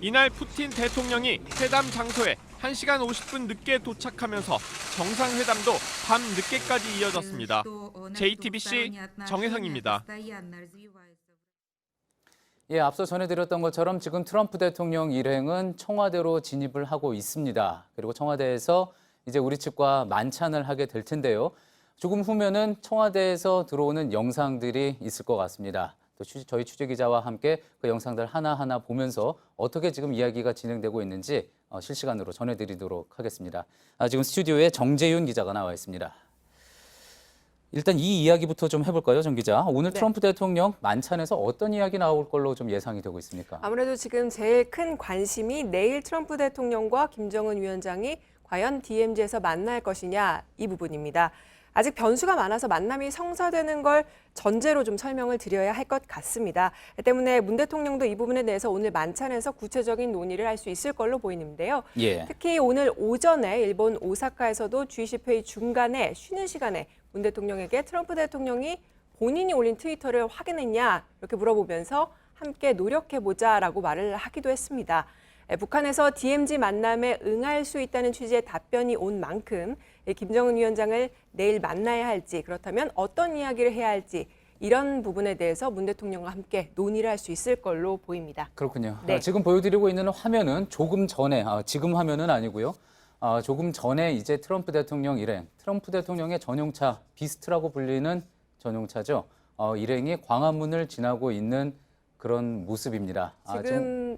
이날 푸틴 대통령이 회담 장소에 1시간 50분 늦게 도착하면서 정상회담도 밤 늦게까지 이어졌습니다. JTBC 정혜성입니다. 예, 앞서 전해드렸던 것처럼 지금 트럼프 대통령 일행은 청와대로 진입을 하고 있습니다. 그리고 청와대에서 이제 우리 측과 만찬을 하게 될 텐데요. 조금 후면은 청와대에서 들어오는 영상들이 있을 것 같습니다. 또 저희 취재기자와 함께 그 영상들 하나하나 보면서 어떻게 지금 이야기가 진행되고 있는지 실시간으로 전해드리도록 하겠습니다. 지금 스튜디오에 정재윤 기자가 나와 있습니다. 일단 이 이야기부터 좀 해볼까요, 정 기자? 오늘 트럼프 대통령 만찬에서 어떤 이야기 나올 걸로 좀 예상이 되고 있습니까? 아무래도 지금 제일 큰 관심이 내일 트럼프 대통령과 김정은 위원장이 과연 DMZ에서 만날 것이냐 이 부분입니다. 아직 변수가 많아서 만남이 성사되는 걸 전제로 좀 설명을 드려야 할 것 같습니다. 때문에 문 대통령도 이 부분에 대해서 오늘 만찬에서 구체적인 논의를 할 수 있을 걸로 보이는데요. 예. 특히 오늘 오전에 일본 오사카에서도 G20 회의 중간에 쉬는 시간에 문 대통령에게 트럼프 대통령이 본인이 올린 트위터를 확인했냐 이렇게 물어보면서 함께 노력해보자라고 말을 하기도 했습니다. 북한에서 DMZ 만남에 응할 수 있다는 취지의 답변이 온 만큼 김정은 위원장을 내일 만나야 할지 그렇다면 어떤 이야기를 해야 할지 이런 부분에 대해서 문 대통령과 함께 논의를 할 수 있을 걸로 보입니다. 그렇군요. 네. 지금 보여드리고 있는 화면은 조금 전에, 지금 화면은 아니고요. 조금 전에 이제 트럼프 대통령 일행, 트럼프 대통령의 전용차, 비스트라고 불리는 전용차죠. 일행이 광화문을 지나고 있는 그런 모습입니다. 지금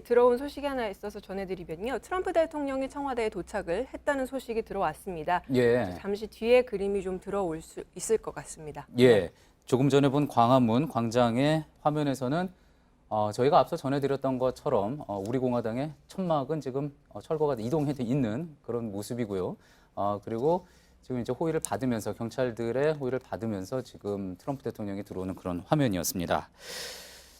들어온 소식이 하나 있어서 전해드리면요. 트럼프 대통령이 청와대에 도착을 했다는 소식이 들어왔습니다. 예. 잠시 뒤에 그림이 좀 들어올 수 있을 것 같습니다. 예. 조금 전에 본 광화문 광장의 화면에서는 저희가 앞서 전해드렸던 것처럼 우리 공화당의 천막은 지금 철거가 이동해 있는 그런 모습이고요. 그리고 지금 이제 호의를 받으면서 경찰들의 호의를 받으면서 지금 트럼프 대통령이 들어오는 그런 화면이었습니다.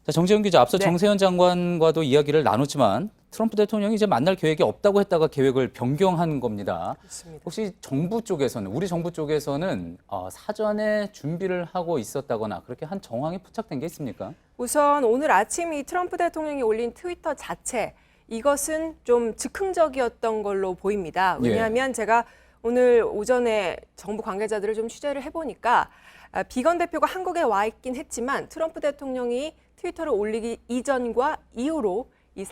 자, 정재훈 기자, 앞서 정세현 장관과도 이야기를 나눴지만 트럼프 대통령이 이제 만날 계획이 없다고 했다가 계획을 변경한 겁니다. 그렇습니다. 혹시 정부 쪽에서는, 우리 정부 쪽에서는 사전에 준비를 하고 있었다거나 그렇게 한 정황이 포착된 게 있습니까? 우선 오늘 아침 이 트럼프 대통령이 올린 트위터 자체 이것은 좀 즉흥적이었던 걸로 보입니다. 왜냐하면 제가 오늘 오전에 정부 관계자들을 좀 취재를 해보니까 비건 대표가 한국에 와 있긴 했지만 트럼프 대통령이 트위터를 올리기 이전과 이후로 이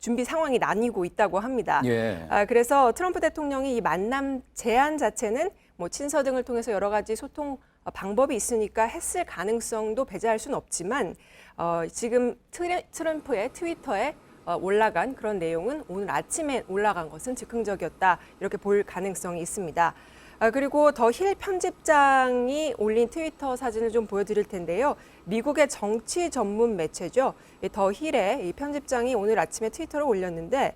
준비 상황이 나뉘고 있다고 합니다. 예. 그래서 트럼프 대통령이 이 만남 제안 자체는 뭐 친서 등을 통해서 여러 가지 소통 방법이 있으니까 했을 가능성도 배제할 수는 없지만 지금 트럼프의 트위터에 올라간 그런 내용은 오늘 아침에 올라간 것은 즉흥적이었다 이렇게 볼 가능성이 있습니다. 그리고 더 힐 편집장이 올린 트위터 사진을 좀 보여드릴 텐데요. 미국의 정치 전문 매체죠. 더 힐의 이 편집장이 오늘 아침에 트위터를 올렸는데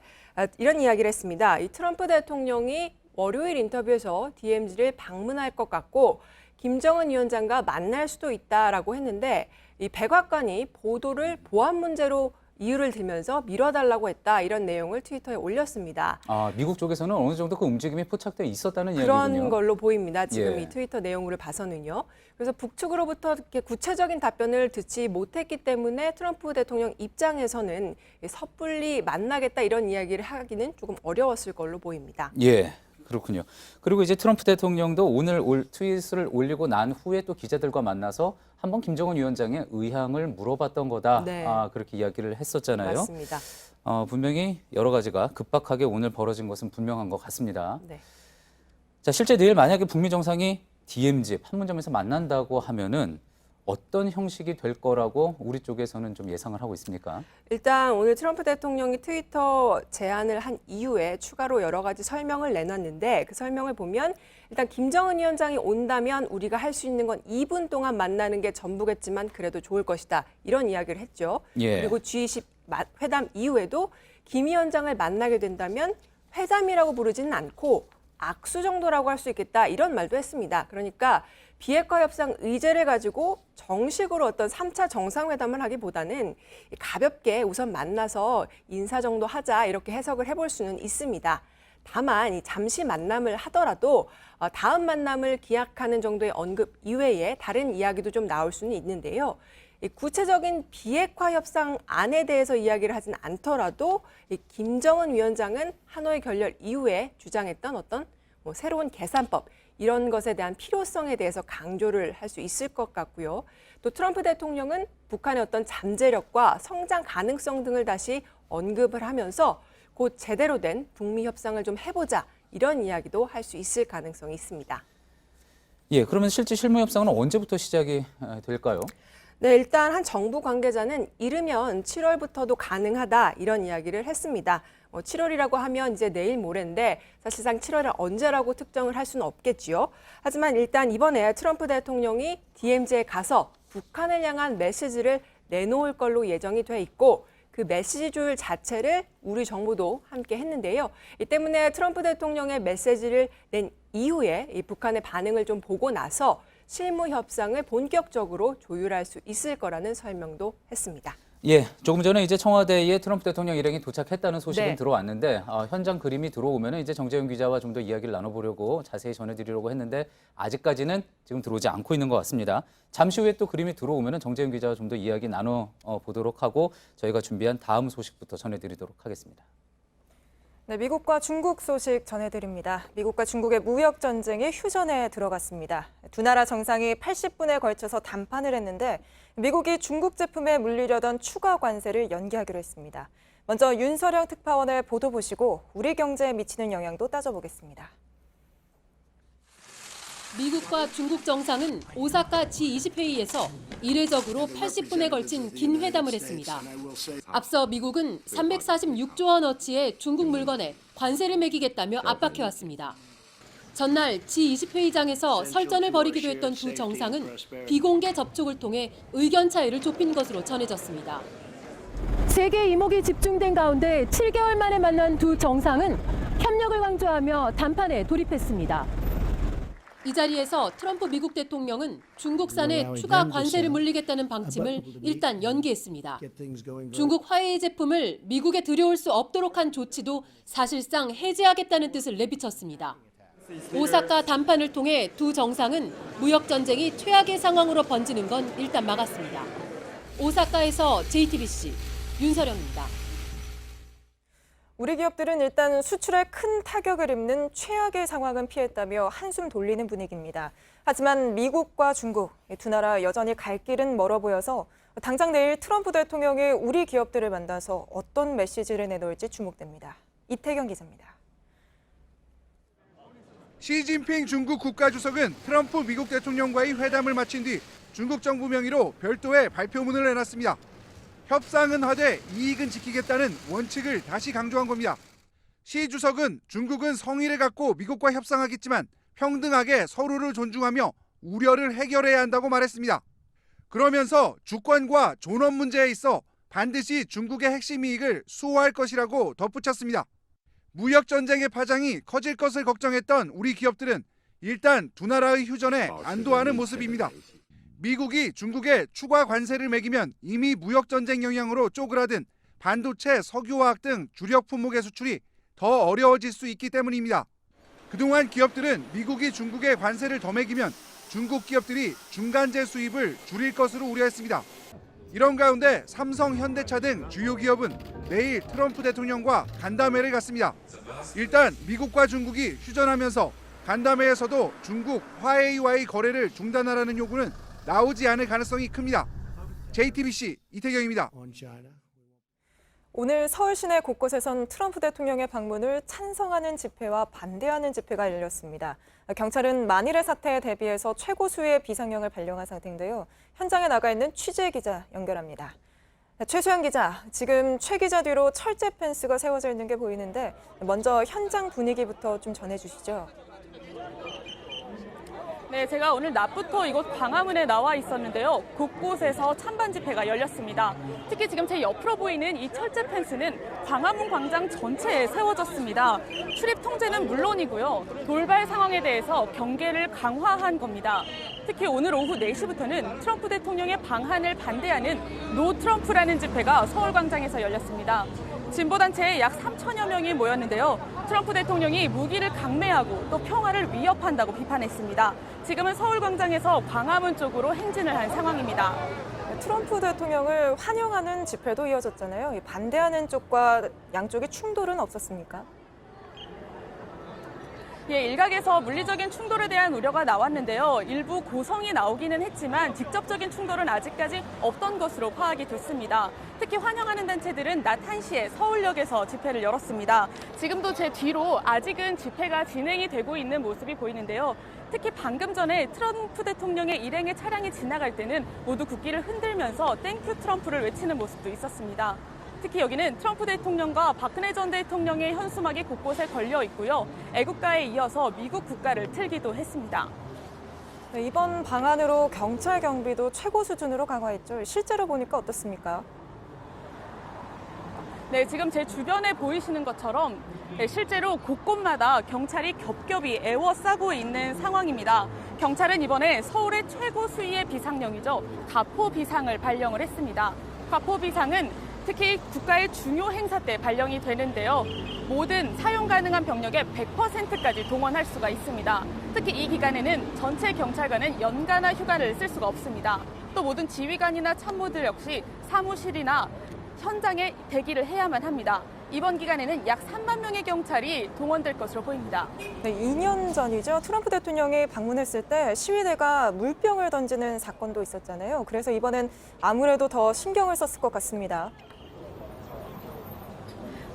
이런 이야기를 했습니다. 이 트럼프 대통령이 월요일 인터뷰에서 DMZ를 방문할 것 같고 김정은 위원장과 만날 수도 있다라고 했는데 이 백악관이 보도를 보안 문제로 이유를 들면서 미뤄달라고 했다 이런 내용을 트위터에 올렸습니다. 미국 쪽에서는 어느 정도 그 움직임이 포착돼 있었다는 그런 이야기군요. 걸로 보입니다. 지금 예. 이 트위터 내용으로 봐서는요. 그래서 북측으로부터 이렇게 구체적인 답변을 듣지 못했기 때문에 트럼프 대통령 입장에서는 섣불리 만나겠다 이런 이야기를 하기는 조금 어려웠을 걸로 보입니다. 예. 그렇군요. 그리고 이제 트럼프 대통령도 오늘 트윗을 올리고 난 후에 또 기자들과 만나서 한번 김정은 위원장의 의향을 물어봤던 거다. 네. 그렇게 이야기를 했었잖아요. 맞습니다. 분명히 여러 가지가 급박하게 오늘 벌어진 것은 분명한 것 같습니다. 네. 자, 실제 내일 만약에 북미 정상이 DMZ 판문점에서 만난다고 하면은 어떤 형식이 될 거라고 우리 쪽에서는 좀 예상을 하고 있습니까? 일단 오늘 트럼프 대통령이 트위터 제안을 한 이후에 추가로 여러 가지 설명을 내놨는데 그 설명을 보면 일단 김정은 위원장이 온다면 우리가 할 수 있는 건 2분 동안 만나는 게 전부겠지만 그래도 좋을 것이다. 이런 이야기를 했죠. 예. 그리고 G20 회담 이후에도 김 위원장을 만나게 된다면 회담이라고 부르지는 않고 악수 정도라고 할 수 있겠다. 이런 말도 했습니다. 그러니까 비핵화 협상 의제를 가지고 정식으로 어떤 3차 정상회담을 하기보다는 가볍게 우선 만나서 인사 정도 하자 이렇게 해석을 해볼 수는 있습니다. 다만 이 잠시 만남을 하더라도 다음 만남을 기약하는 정도의 언급 이외에 다른 이야기도 좀 나올 수는 있는데요. 구체적인 비핵화 협상 안에 대해서 이야기를 하진 않더라도 김정은 위원장은 하노이 결렬 이후에 주장했던 어떤 새로운 계산법 이런 것에 대한 필요성에 대해서 강조를 할 수 있을 것 같고요. 또 트럼프 대통령은 북한의 어떤 잠재력과 성장 가능성 등을 다시 언급을 하면서 곧 제대로 된 북미 협상을 좀 해보자 이런 이야기도 할 수 있을 가능성이 있습니다. 예, 그러면 실제 실무 협상은 언제부터 시작이 될까요? 네, 일단 한 정부 관계자는 이르면 7월부터도 가능하다 이런 이야기를 했습니다. 7월이라고 하면 이제 내일 모레인데 사실상 7월을 언제라고 특정을 할 수는 없겠지요. 하지만 일단 이번에 트럼프 대통령이 DMZ에 가서 북한을 향한 메시지를 내놓을 걸로 예정이 돼 있고 그 메시지 조율 자체를 우리 정부도 함께 했는데요. 이 때문에 트럼프 대통령의 메시지를 낸 이후에 이 북한의 반응을 좀 보고 나서 실무 협상을 본격적으로 조율할 수 있을 거라는 설명도 했습니다. 예, 조금 전에 이제 청와대에 트럼프 대통령 일행이 도착했다는 소식은 네. 들어왔는데 현장 그림이 들어오면 이제 정재윤 기자와 좀 더 이야기를 나눠보려고 자세히 전해드리려고 했는데 아직까지는 지금 들어오지 않고 있는 것 같습니다. 잠시 후에 또 그림이 들어오면 정재윤 기자와 좀 더 이야기 나눠보도록 하고 저희가 준비한 다음 소식부터 전해드리도록 하겠습니다. 네, 미국과 중국 소식 전해드립니다. 미국과 중국의 무역 전쟁이 휴전에 들어갔습니다. 두 나라 정상이 80분에 걸쳐서 담판을 했는데 미국이 중국 제품에 물리려던 추가 관세를 연기하기로 했습니다. 먼저 윤서령 특파원의 보도 보시고 우리 경제에 미치는 영향도 따져보겠습니다. 미국과 중국 정상은 오사카 G20회의에서 이례적으로 80분에 걸친 긴 회담을 했습니다. 앞서 미국은 346조 원어치의 중국 물건에 관세를 매기겠다며 압박해왔습니다. 전날 G20회의장에서 설전을 벌이기도 했던 두 정상은 비공개 접촉을 통해 의견 차이를 좁힌 것으로 전해졌습니다. 세계 이목이 집중된 가운데 7개월 만에 만난 두 정상은 협력을 강조하며 담판에 돌입했습니다. 이 자리에서 트럼프 미국 대통령은 중국산에 추가 관세를 물리겠다는 방침을 일단 연기했습니다. 중국 화웨이 제품을 미국에 들여올 수 없도록 한 조치도 사실상 해제하겠다는 뜻을 내비쳤습니다. 오사카 담판을 통해 두 정상은 무역 전쟁이 최악의 상황으로 번지는 건 일단 막았습니다. 오사카에서 JTBC 윤서령입니다. 우리 기업들은 일단 수출에 큰 타격을 입는 최악의 상황은 피했다며 한숨 돌리는 분위기입니다. 하지만 미국과 중국 두 나라 여전히 갈 길은 멀어 보여서 당장 내일 트럼프 대통령이 우리 기업들을 만나서 어떤 메시지를 내놓을지 주목됩니다. 이태경 기자입니다. 시진핑 중국 국가주석은 트럼프 미국 대통령과의 회담을 마친 뒤 중국 정부 명의로 별도의 발표문을 내놨습니다. 협상은 하되 이익은 지키겠다는 원칙을 다시 강조한 겁니다. 시 주석은 중국은 성의를 갖고 미국과 협상하겠지만 평등하게 서로를 존중하며 우려를 해결해야 한다고 말했습니다. 그러면서 주권과 존엄 문제에 있어 반드시 중국의 핵심 이익을 수호할 것이라고 덧붙였습니다. 무역 전쟁의 파장이 커질 것을 걱정했던 우리 기업들은 일단 두 나라의 휴전에 안도하는 모습입니다. 미국이 중국에 추가 관세를 매기면 이미 무역 전쟁 영향으로 쪼그라든 반도체, 석유화학 등 주력 품목의 수출이 더 어려워질 수 있기 때문입니다. 그동안 기업들은 미국이 중국에 관세를 더 매기면 중국 기업들이 중간재 수입을 줄일 것으로 우려했습니다. 이런 가운데 삼성, 현대차 등 주요 기업은 내일 트럼프 대통령과 간담회를 갖습니다. 일단 미국과 중국이 휴전하면서 간담회에서도 중국 화웨이와의 거래를 중단하라는 요구는 나오지 않을 가능성이 큽니다. JTBC 이태경입니다. 오늘 서울 시내 곳곳에선 트럼프 대통령의 방문을 찬성하는 집회와 반대하는 집회가 열렸습니다. 경찰은 만일의 사태에 대비해서 최고 수의 비상령을 발령한 상태인데요. 현장에 나가 있는 취재 기자 연결합니다. 최수영 기자, 지금 최 기자 뒤로 철제 펜스가 세워져 있는 게 보이는데 먼저 현장 분위기부터 좀 전해주시죠. 네, 제가 오늘 낮부터 이곳 광화문에 나와 있었는데요. 곳곳에서 찬반 집회가 열렸습니다. 특히 지금 제 옆으로 보이는 이 철제 펜스는 광화문 광장 전체에 세워졌습니다. 출입 통제는 물론이고요. 돌발 상황에 대해서 경계를 강화한 겁니다. 특히 오늘 오후 4시부터는 트럼프 대통령의 방한을 반대하는 노 트럼프라는 집회가 서울광장에서 열렸습니다. 진보단체에 약 3천여 명이 모였는데요. 트럼프 대통령이 무기를 강매하고 또 평화를 위협한다고 비판했습니다. 지금은 서울광장에서 광화문 쪽으로 행진을 한 상황입니다. 트럼프 대통령을 환영하는 집회도 이어졌잖아요. 반대하는 쪽과 양쪽의 충돌은 없었습니까? 예, 일각에서 물리적인 충돌에 대한 우려가 나왔는데요. 일부 고성이 나오기는 했지만 직접적인 충돌은 아직까지 없던 것으로 파악이 됐습니다. 특히 환영하는 단체들은 낮 1시에 서울역에서 집회를 열었습니다. 지금도 제 뒤로 아직은 집회가 진행이 되고 있는 모습이 보이는데요. 특히 방금 전에 트럼프 대통령의 일행의 차량이 지나갈 때는 모두 국기를 흔들면서 땡큐 트럼프를 외치는 모습도 있었습니다. 특히 여기는 트럼프 대통령과 박근혜 전 대통령의 현수막이 곳곳에 걸려 있고요. 애국가에 이어서 미국 국가를 틀기도 했습니다. 네, 이번 방안으로 경찰 경비도 최고 수준으로 강화했죠. 실제로 보니까 어떻습니까? 네, 지금 제 주변에 보이시는 것처럼 네, 실제로 곳곳마다 경찰이 겹겹이 에워싸고 있는 상황입니다. 경찰은 이번에 서울의 최고 수위의 비상령이죠. 가포 비상을 발령을 했습니다. 가포 비상은 특히 국가의 중요 행사 때 발령이 되는데요. 모든 사용 가능한 병력의 100%까지 동원할 수가 있습니다. 특히 이 기간에는 전체 경찰관은 연가나 휴가를 쓸 수가 없습니다. 또 모든 지휘관이나 참모들 역시 사무실이나 현장에 대기를 해야만 합니다. 이번 기간에는 약 3만 명의 경찰이 동원될 것으로 보입니다. 네, 2년 전이죠. 트럼프 대통령이 방문했을 때 시위대가 물병을 던지는 사건도 있었잖아요. 그래서 이번엔 아무래도 더 신경을 썼을 것 같습니다.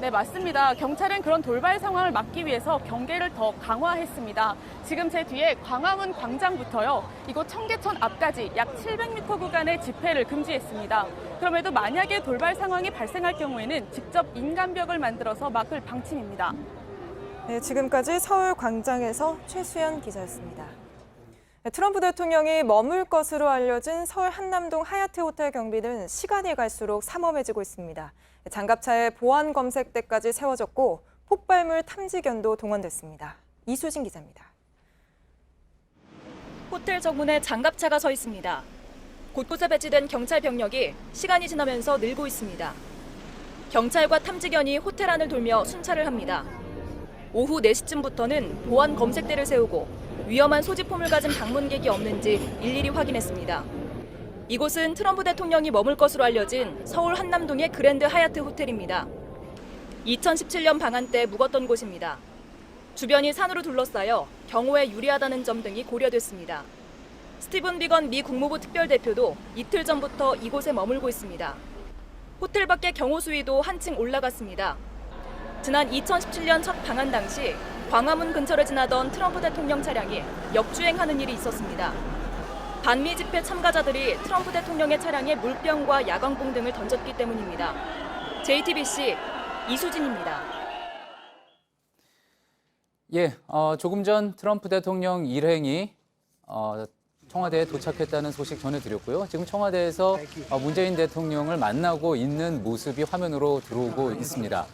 네, 맞습니다. 경찰은 그런 돌발 상황을 막기 위해서 경계를 더 강화했습니다. 지금 제 뒤에 광화문 광장부터요, 이곳 청계천 앞까지 약 700m 구간의 집회를 금지했습니다. 그럼에도 만약에 돌발 상황이 발생할 경우에는 직접 인간벽을 만들어서 막을 방침입니다. 네, 지금까지 서울 광장에서 최수연 기자였습니다. 네, 트럼프 대통령이 머물 것으로 알려진 서울 한남동 하얏트 호텔 경비는 시간이 갈수록 삼엄해지고 있습니다. 장갑차에 보안 검색대까지 세워졌고 폭발물 탐지견도 동원됐습니다. 이수진 기자입니다. 호텔 정문에 장갑차가 서 있습니다. 곳곳에 배치된 경찰 병력이 시간이 지나면서 늘고 있습니다. 경찰과 탐지견이 호텔 안을 돌며 순찰을 합니다. 오후 4시쯤부터는 보안 검색대를 세우고 위험한 소지품을 가진 방문객이 없는지 일일이 확인했습니다. 이곳은 트럼프 대통령이 머물 것으로 알려진 서울 한남동의 그랜드 하얏트 호텔입니다. 2017년 방한 때 묵었던 곳입니다. 주변이 산으로 둘러싸여 경호에 유리하다는 점 등이 고려됐습니다. 스티븐 비건 미 국무부 특별대표도 이틀 전부터 이곳에 머물고 있습니다. 호텔 밖의 경호 수위도 한층 올라갔습니다. 지난 2017년 첫 방한 당시 광화문 근처를 지나던 트럼프 대통령 차량이 역주행하는 일이 있었습니다. 반미 집회 참가자들이 트럼프 대통령의 차량에 물병과 야광봉 등을 던졌기 때문입니다. JTBC 이수진입니다. 예, 조금 전 트럼프 대통령 일행이 청와대에 도착했다는 소식 전해드렸고요. 지금 청와대에서 문재인 대통령을 만나고 있는 모습이 화면으로 들어오고 있습니다.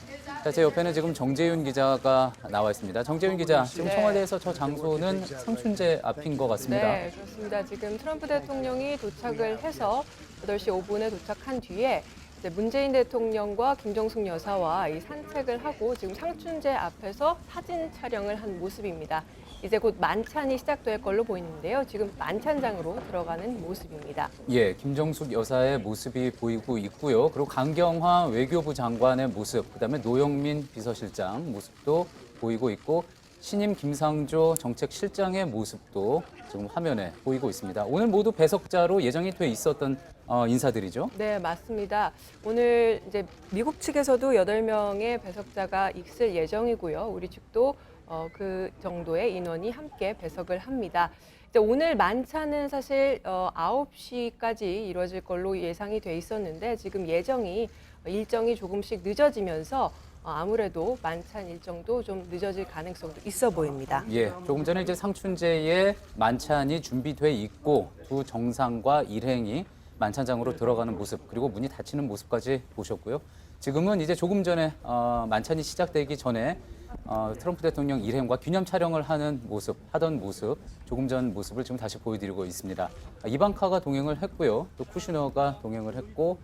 자, 제 옆에는 지금 정재윤 기자가 나와 있습니다. 정재윤 기자, 지금 청와대에서 저 장소는 상춘제 앞인 것 같습니다. 네, 그렇습니다. 지금 트럼프 대통령이 도착을 해서 8시 5분에 도착한 뒤에 이제 문재인 대통령과 김정숙 여사와 이 산책을 하고 지금 상춘제 앞에서 사진 촬영을 한 모습입니다. 이제 곧 만찬이 시작될 걸로 보이는데요. 지금 만찬장으로 들어가는 모습입니다. 예, 김정숙 여사의 모습이 보이고 있고요. 그리고 강경화 외교부 장관의 모습, 그다음에 노영민 비서실장 모습도 보이고 있고 신임 김상조 정책실장의 모습도 지금 화면에 보이고 있습니다. 오늘 모두 배석자로 예정이 돼 있었던 인사들이죠? 네, 맞습니다. 오늘 이제 미국 측에서도 8명의 배석자가 있을 예정이고요. 우리 측도 그 정도의 인원이 함께 배석을 합니다. 이제 오늘 만찬은 사실 9시까지 이루어질 걸로 예상이 돼 있었는데 지금 일정이 조금씩 늦어지면서 아무래도 만찬 일정도 좀 늦어질 가능성도 있어 보입니다. 예, 조금 전에 이제 상춘제에 만찬이 준비돼 있고 두 정상과 일행이 만찬장으로 들어가는 모습, 그리고 문이 닫히는 모습까지 보셨고요. 지금은 이제 조금 전에 만찬이 시작되기 전에 트럼프 대통령 일행과 기념 촬영을 하던 모습, 조금 전 모습을 지금 다시 보여드리고 있습니다. 이방카가 동행을 했고요. 또 쿠슈너가 동행을 했고,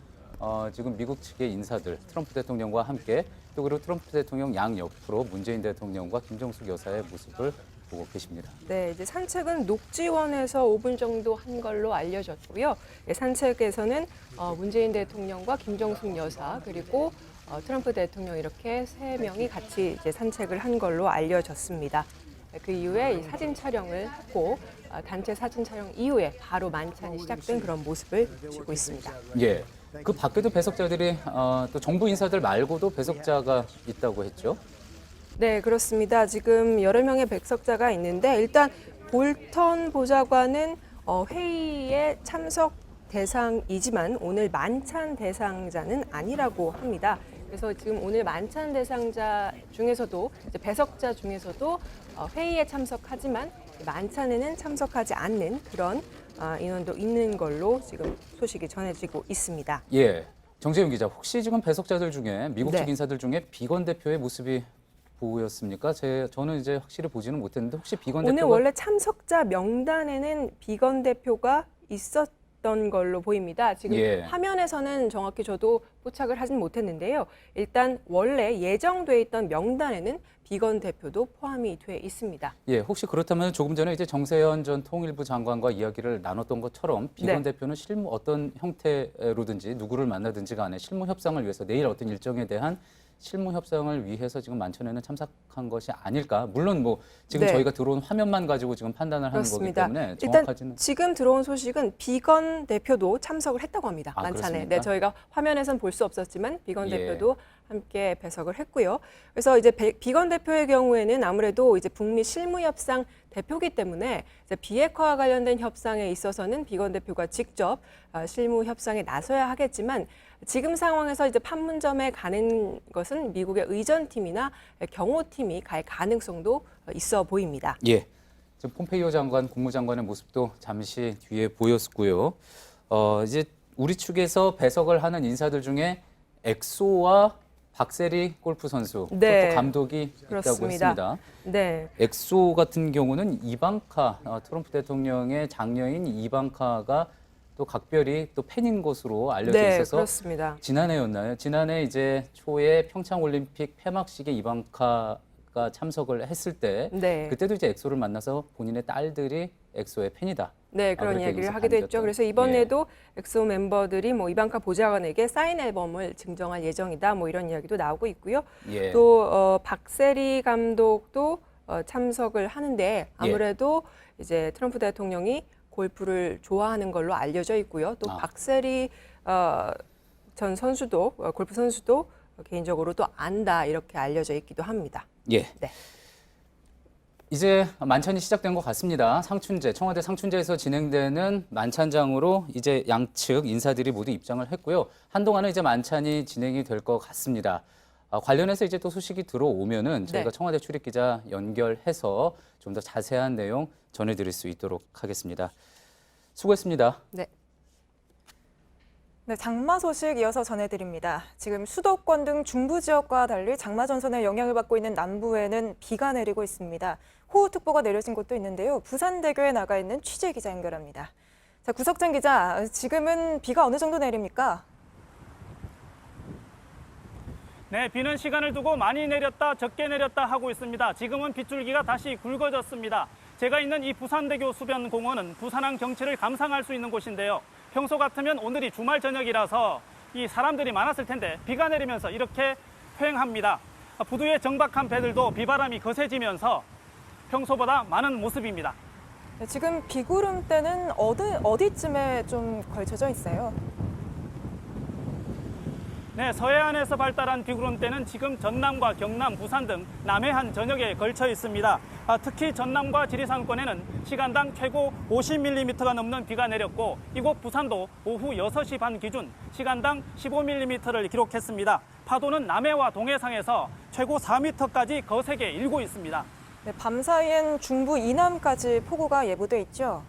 지금 미국 측의 인사들, 트럼프 대통령과 함께, 또 그리고 트럼프 대통령 양옆으로 문재인 대통령과 김정숙 여사의 모습을 보고 계십니다. 네, 이제 산책은 녹지원에서 5분 정도 한 걸로 알려졌고요. 네, 산책에서는 문재인 대통령과 김정숙 여사 그리고 트럼프 대통령 이렇게 3명이 같이 이제 산책을 한 걸로 알려졌습니다. 그 이후에 이 사진 촬영을 했고 단체 사진 촬영 이후에 바로 만찬이 시작된 그런 모습을 보이고 있습니다. 예, 그 밖에도 배석자들이 또 정부 인사들 말고도 배석자가 있다고 했죠? 네, 그렇습니다. 지금 여러 명의 배석자가 있는데 일단 볼턴 보좌관은 회의에 참석 대상이지만 오늘 만찬 대상자는 아니라고 합니다. 그래서 지금 오늘 만찬 대상자 중에서도 배석자 중에서도 회의에 참석하지만 만찬에는 참석하지 않는 그런 인원도 있는 걸로 지금 소식이 전해지고 있습니다. 예, 정재윤 기자, 혹시 지금 배석자들 중에 미국 측 인사들 중에 비건 대표의 모습이 보였습니까? 저는 이제 확실히 보지는 못했는데 혹시 비건 오늘 대표가 원래 참석자 명단에는 비건 대표가 있었던 걸로 보입니다. 지금 예. 화면에서는 정확히 저도 포착을 하진 못했는데요. 일단 원래 예정돼 있던 명단에는 비건 대표도 포함이 돼 있습니다. 예, 혹시 그렇다면 조금 전에 이제 정세현 전 통일부 장관과 이야기를 나눴던 것처럼 비건 네. 대표는 실무 어떤 형태로든지 누구를 만나든지 간에 실무 협상을 위해서 내일 어떤 일정에 대한 실무 협상을 위해서 지금 만찬에는 참석한 것이 아닐까? 물론 뭐 지금 네. 저희가 들어온 화면만 가지고 지금 판단을 하는 그렇습니다. 거기 때문에 일단 정확하지는 지금 들어온 소식은 비건 대표도 참석을 했다고 합니다. 아, 만찬에. 그렇습니까? 네, 저희가 화면에선 볼 수 없었지만 비건 예. 대표도 함께 배석을 했고요. 그래서 이제 비건 대표의 경우에는 아무래도 이제 북미 실무 협상 대표기 때문에 이제 비핵화와 관련된 협상에 있어서는 비건 대표가 직접 실무 협상에 나서야 하겠지만 지금 상황에서 이제 판문점에 가는 것은 미국의 의전팀이나 경호팀이 갈 가능성도 있어 보입니다. 예. 지금 폼페이오 장관, 국무장관의 모습도 잠시 뒤에 보였고요. 이제 우리 측에서 배석을 하는 인사들 중에 엑소와 박세리 골프 선수, 네. 또 감독이 있다고 그렇습니다. 했습니다. 네. 엑소 같은 경우는 이방카, 트럼프 대통령의 장녀인 이방카가 또 각별히 또 팬인 것으로 알려져 네, 있어서 그렇습니다. 지난해였나요? 지난해 이제 초에 평창 올림픽 폐막식에 이방카가 참석을 했을 때 네. 그때도 이제 엑소를 만나서 본인의 딸들이 엑소의 팬이다. 네, 그런 그렇게 이야기를 여기서 하기도 했죠. 반겼다. 그래서 이번에도 엑소 멤버들이 뭐 이방카 보좌관에게 사인 앨범을 증정할 예정이다. 뭐 이런 이야기도 나오고 있고요. 예. 또 박세리 감독도 참석을 하는데 아무래도 이제 트럼프 대통령이 골프를 좋아하는 걸로 알려져 있고요. 또 박세리 전 선수도 골프 선수도 개인적으로 또 안다 이렇게 알려져 있기도 합니다. 예. 네. 이제 만찬이 시작된 것 같습니다. 상춘제, 청와대 상춘제에서 진행되는 만찬장으로 이제 양측 인사들이 모두 입장을 했고요. 한동안은 이제 만찬이 진행이 될 것 같습니다. 관련해서 이제 또 소식이 들어오면은 저희가 네. 청와대 출입 기자 연결해서 좀 더 자세한 내용 전해드릴 수 있도록 하겠습니다. 수고했습니다. 네. 네, 장마 소식 이어서 전해드립니다. 지금 수도권 등 중부 지역과 달리 장마 전선의 영향을 받고 있는 남부에는 비가 내리고 있습니다. 호우특보가 내려진 곳도 있는데요. 부산대교에 나가 있는 취재 기자 연결합니다. 자, 구석찬 기자, 지금은 비가 어느 정도 내립니까? 네, 비는 시간을 두고 많이 내렸다, 적게 내렸다 하고 있습니다. 지금은 빗줄기가 다시 굵어졌습니다. 제가 있는 이 부산대교 수변 공원은 부산항 경치를 감상할 수 있는 곳인데요. 평소 같으면 오늘이 주말 저녁이라서 이 사람들이 많았을 텐데 비가 내리면서 이렇게 휑합니다. 부두에 정박한 배들도 비바람이 거세지면서 평소보다 많은 모습입니다. 네, 지금 비구름대는 어디쯤에 좀 걸쳐져 있어요? 네, 서해안에서 발달한 비구름대는 지금 전남과 경남, 부산 등 남해안 전역에 걸쳐 있습니다. 특히 전남과 지리산권에는 시간당 최고 50mm가 넘는 비가 내렸고 이곳 부산도 오후 6시 반 기준 시간당 15mm를 기록했습니다. 파도는 남해와 동해상에서 최고 4m까지 거세게 일고 있습니다. 네, 밤사이엔 중부 이남까지 폭우가 예보돼 있죠?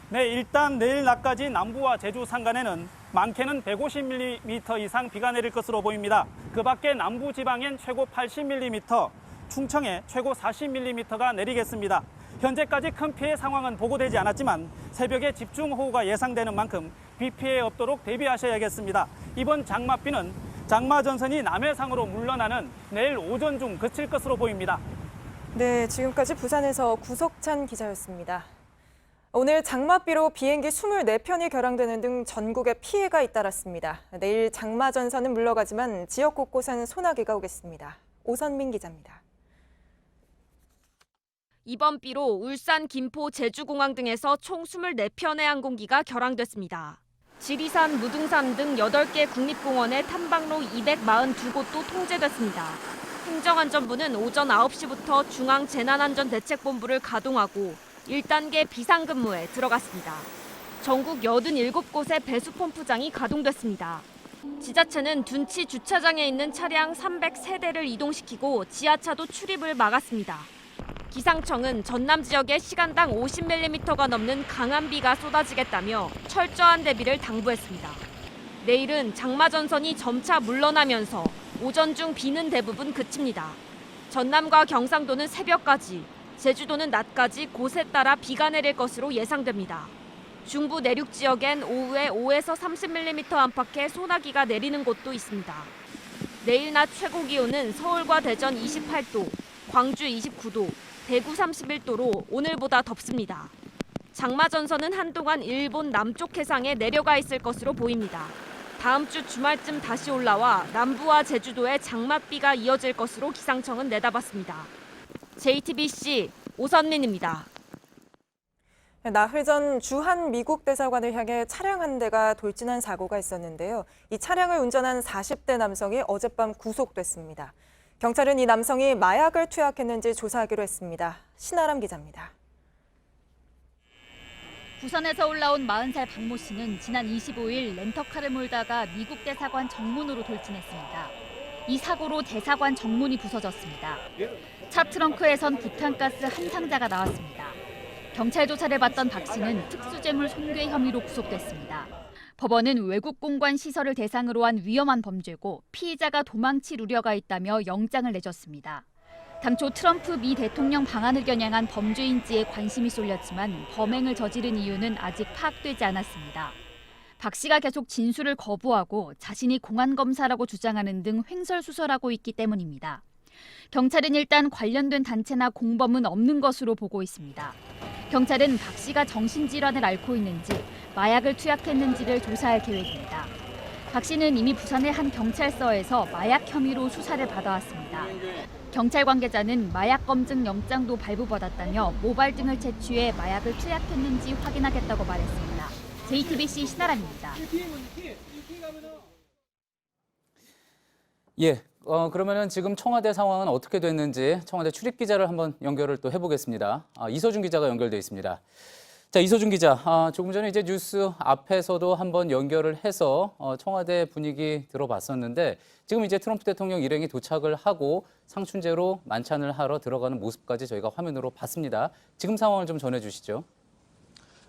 네, 일단 내일 낮까지 남부와 제주 산간에는 많게는 150mm 이상 비가 내릴 것으로 보입니다. 그 밖에 남부 지방엔 최고 80mm, 충청에 최고 40mm가 내리겠습니다. 현재까지 큰 피해 상황은 보고되지 않았지만 새벽에 집중호우가 예상되는 만큼 비 피해 없도록 대비하셔야겠습니다. 이번 장맛비는 장마 전선이 남해상으로 물러나는 내일 오전 중 그칠 것으로 보입니다. 네, 지금까지 부산에서 구석찬 기자였습니다. 오늘 장맛비로 비행기 24편이 결항되는 등 전국에 피해가 잇따랐습니다. 내일 장마 전선은 물러가지만 지역 곳곳엔 소나기가 오겠습니다. 오선민 기자입니다. 이번 비로 울산, 김포, 제주공항 등에서 총 24편의 항공기가 결항됐습니다. 지리산, 무등산 등 8개 국립공원의 탐방로 242곳도 통제됐습니다. 행정안전부는 오전 9시부터 중앙재난안전대책본부를 가동하고 1단계 비상근무에 들어갔습니다. 전국 87곳의 배수펌프장이 가동됐습니다. 지자체는 둔치 주차장에 있는 차량 303대를 이동시키고 지하차도 출입을 막았습니다. 기상청은 전남 지역에 시간당 50mm가 넘는 강한 비가 쏟아지겠다며 철저한 대비를 당부했습니다. 내일은 장마 전선이 점차 물러나면서 오전 중 비는 대부분 그칩니다. 전남과 경상도는 새벽까지, 제주도는 낮까지 곳에 따라 비가 내릴 것으로 예상됩니다. 중부 내륙 지역엔 오후에 5에서 30mm 안팎의 소나기가 내리는 곳도 있습니다. 내일 낮 최고 기온은 서울과 대전 28도, 광주 29도, 대구 31도로 오늘보다 덥습니다. 장마 전선은 한동안 일본 남쪽 해상에 내려가 있을 것으로 보입니다. 다음 주 주말쯤 다시 올라와 남부와 제주도에 장맛비가 이어질 것으로 기상청은 내다봤습니다. JTBC 오선민입니다. 나흘 전 주한 미국 대사관을 향해 차량 한 대가 돌진한 사고가 있었는데요. 이 차량을 운전한 40대 남성이 어젯밤 구속됐습니다. 경찰은 이 남성이 마약을 투약했는지 조사하기로 했습니다. 신아람 기자입니다. 부산에서 올라온 40살 박모 씨는 지난 25일 렌터카를 몰다가 미국 대사관 정문으로 돌진했습니다. 이 사고로 대사관 정문이 부서졌습니다. 차 트렁크에선 부탄가스 한 상자가 나왔습니다. 경찰 조사를 받던 박 씨는 특수재물 손괴 혐의로 구속됐습니다. 법원은 외국 공관 시설을 대상으로 한 위험한 범죄고 피의자가 도망칠 우려가 있다며 영장을 내줬습니다. 당초 트럼프 미 대통령 방한을 겨냥한 범죄인지에 관심이 쏠렸지만 범행을 저지른 이유는 아직 파악되지 않았습니다. 박 씨가 계속 진술을 거부하고 자신이 공안검사라고 주장하는 등 횡설수설하고 있기 때문입니다. 경찰은 일단 관련된 단체나 공범은 없는 것으로 보고 있습니다. 경찰은 박 씨가 정신질환을 앓고 있는지, 마약을 투약했는지를 조사할 계획입니다. 박 씨는 이미 부산의 한 경찰서에서 마약 혐의로 수사를 받아왔습니다. 경찰 관계자는 마약 검증 영장도 발부받았다며 모발 등을 채취해 마약을 투약했는지 확인하겠다고 말했습니다. JTBC 신아람입니다. 예, 그러면은 지금 청와대 상황은 어떻게 됐는지 청와대 출입 기자를 한번 연결을 또 해보겠습니다. 이서준 기자가 연결돼 있습니다. 자, 이서준 기자, 조금 전에 이제 뉴스 앞에서도 한번 연결을 해서 청와대 분위기 들어봤었는데 지금 이제 트럼프 대통령 일행이 도착을 하고 상춘제로 만찬을 하러 들어가는 모습까지 저희가 화면으로 봤습니다. 지금 상황을 좀 전해주시죠.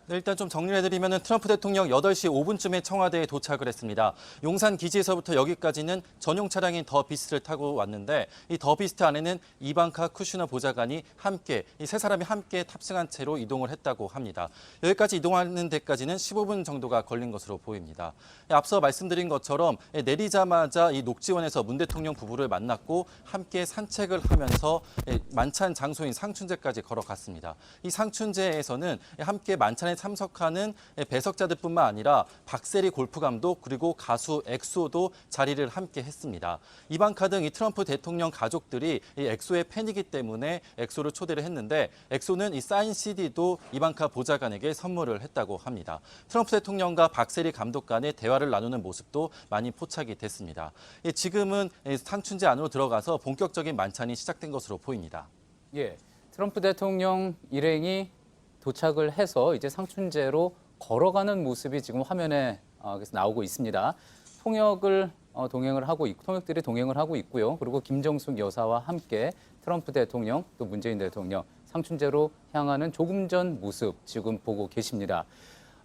네, 일단 좀 정리를 해드리면 트럼프 대통령 8시 5분쯤에 청와대에 도착을 했습니다. 용산 기지에서부터 여기까지는 전용 차량인 더 비스트를 타고 왔는데 이 더 비스트 안에는 이방카 쿠슈너 보좌관이 함께 이 세 사람이 함께 탑승한 채로 이동을 했다고 합니다. 여기까지 이동하는 데까지는 15분 정도가 걸린 것으로 보입니다. 앞서 말씀드린 것처럼 내리자마자 이 녹지원에서 문 대통령 부부를 만났고 함께 산책을 하면서 만찬 장소인 상춘제까지 걸어갔습니다. 이 상춘제에서는 함께 만찬에 참석하는 배석자들뿐만 아니라 박세리 골프 감독 그리고 가수 엑소도 자리를 함께 했습니다. 이방카 등 이 트럼프 대통령 가족들이 이 엑소의 팬이기 때문에 엑소를 초대를 했는데 엑소는 이 사인 CD도 이방카 보좌관에게 선물을 했다고 합니다. 트럼프 대통령과 박세리 감독 간의 대화를 나누는 모습도 많이 포착이 됐습니다. 지금은 상춘제 안으로 들어가서 본격적인 만찬이 시작된 것으로 보입니다. 예, 트럼프 대통령 일행이 도착을 해서 이제 상춘제로 걸어가는 모습이 지금 화면에 나오고 있습니다. 통역들이 동행을 하고 있고요. 그리고 김정숙 여사와 함께 트럼프 대통령 또 문재인 대통령 상춘제로 향하는 조금 전 모습 지금 보고 계십니다.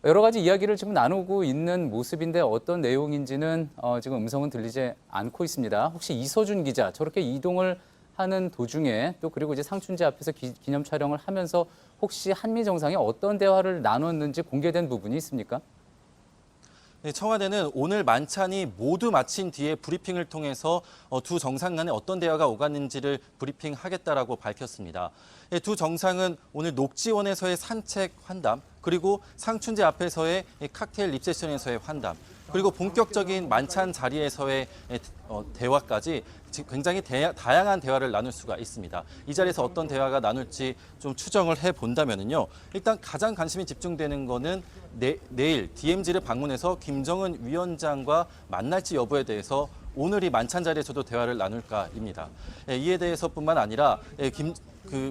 여러 가지 이야기를 지금 나누고 있는 모습인데 어떤 내용인지는 지금 음성은 들리지 않고 있습니다. 혹시 이서준 기자 저렇게 이동을 하는 도중에 또 그리고 이제 상춘제 앞에서 기념 촬영을 하면서 혹시 한미 정상이 어떤 대화를 나눴는지 공개된 부분이 있습니까? 네, 청와대는 오늘 만찬이 모두 마친 뒤에 브리핑을 통해서 두 정상 간에 어떤 대화가 오갔는지를 브리핑하겠다라고 밝혔습니다. 네, 두 정상은 오늘 녹지원에서의 산책 환담, 그리고 상춘제 앞에서의 칵테일 립세션에서의 환담, 그리고 본격적인 만찬 자리에서의 대화까지 굉장히 다양한 대화를 나눌 수가 있습니다. 이 자리에서 어떤 대화가 나눌지 좀 추정을 해본다면요. 일단 가장 관심이 집중되는 거는 내일 DMZ를 방문해서 김정은 위원장과 만날지 여부에 대해서 오늘 이 만찬 자리에서도 대화를 나눌까입니다. 이에 대해서뿐만 아니라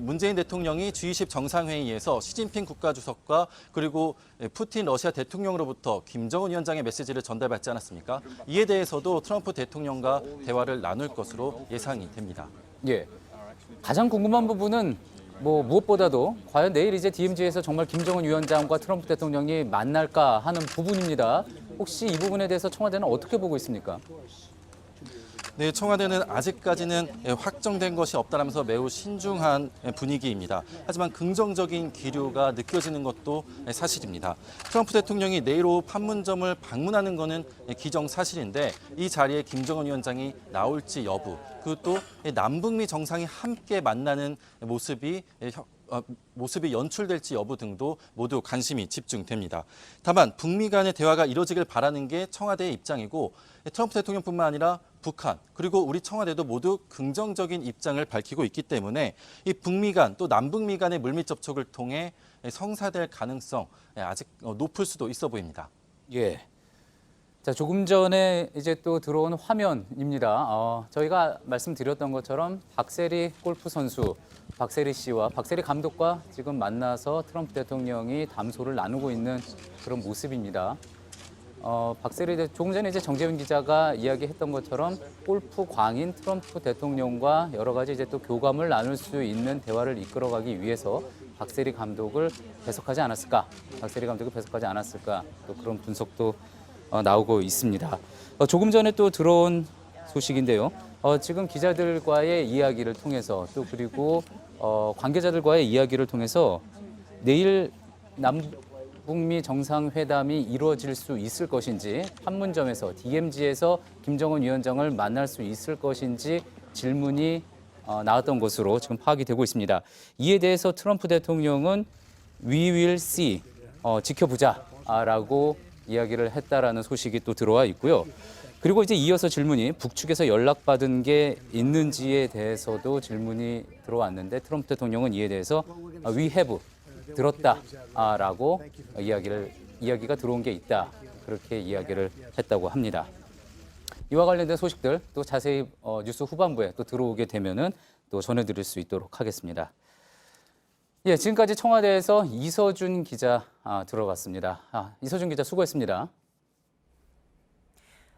문재인 대통령이 G20 정상회의에서 시진핑 국가주석과 그리고 푸틴 러시아 대통령으로부터 김정은 위원장의 메시지를 전달받지 않았습니까? 이에 대해서도 트럼프 대통령과 대화를 나눌 것으로 예상이 됩니다. 예, 가장 궁금한 부분은 무엇보다도 과연 내일 이제 DMZ에서 정말 김정은 위원장과 트럼프 대통령이 만날까 하는 부분입니다. 혹시 이 부분에 대해서 청와대는 어떻게 보고 있습니까? 네, 청와대는 아직까지는 확정된 것이 없다라면서 매우 신중한 분위기입니다. 하지만 긍정적인 기류가 느껴지는 것도 사실입니다. 트럼프 대통령이 내일 오후 판문점을 방문하는 것은 기정사실인데 이 자리에 김정은 위원장이 나올지 여부, 그리고 또 남북미 정상이 함께 만나는 모습이 연출될지 여부 등도 모두 관심이 집중됩니다. 다만 북미 간의 대화가 이뤄지길 바라는 게 청와대의 입장이고 트럼프 대통령뿐만 아니라 북한 그리고 우리 청와대도 모두 긍정적인 입장을 밝히고 있기 때문에 이 북미 간 또 남북미 간의 물밑 접촉을 통해 성사될 가능성 아직 높을 수도 있어 보입니다. 예. 자, 조금 전에 이제 또 들어온 화면입니다. 저희가 말씀드렸던 것처럼 박세리 골프 선수, 박세리 씨와 박세리 감독과 지금 만나서 트럼프 대통령이 담소를 나누고 있는 그런 모습입니다. 박세리 조금 전에 이제 정재훈 기자가 이야기했던 것처럼 골프 광인 트럼프 대통령과 여러 가지 이제 또 교감을 나눌 수 있는 대화를 이끌어가기 위해서 박세리 감독을 배석하지 않았을까? 박세리 감독이 배석하지 않았을까? 또 그런 분석도 나오고 있습니다. 조금 전에 또 들어온 소식인데요. 지금 기자들과의 이야기를 통해서 또 그리고 관계자들과의 이야기를 통해서 내일 남북미 정상회담이 이루어질 수 있을 것인지 판문점에서 DMZ에서 김정은 위원장을 만날 수 있을 것인지 질문이 나왔던 것으로 지금 파악이 되고 있습니다. 이에 대해서 트럼프 대통령은 We will see, 지켜보자라고 이야기를 했다라는 소식이 또 들어와 있고요. 그리고 이제 이어서 질문이 북측에서 연락받은 게 있는지에 대해서도 질문이 들어왔는데 트럼프 대통령은 이에 대해서 We have, 들었다라고 이야기가 들어온 게 있다. 그렇게 이야기를 했다고 합니다. 이와 관련된 소식들 또 자세히 뉴스 후반부에 또 들어오게 되면은 또 전해드릴 수 있도록 하겠습니다. 예, 지금까지 청와대에서 이서준 기자 들어갔습니다. 이서준 기자 수고했습니다.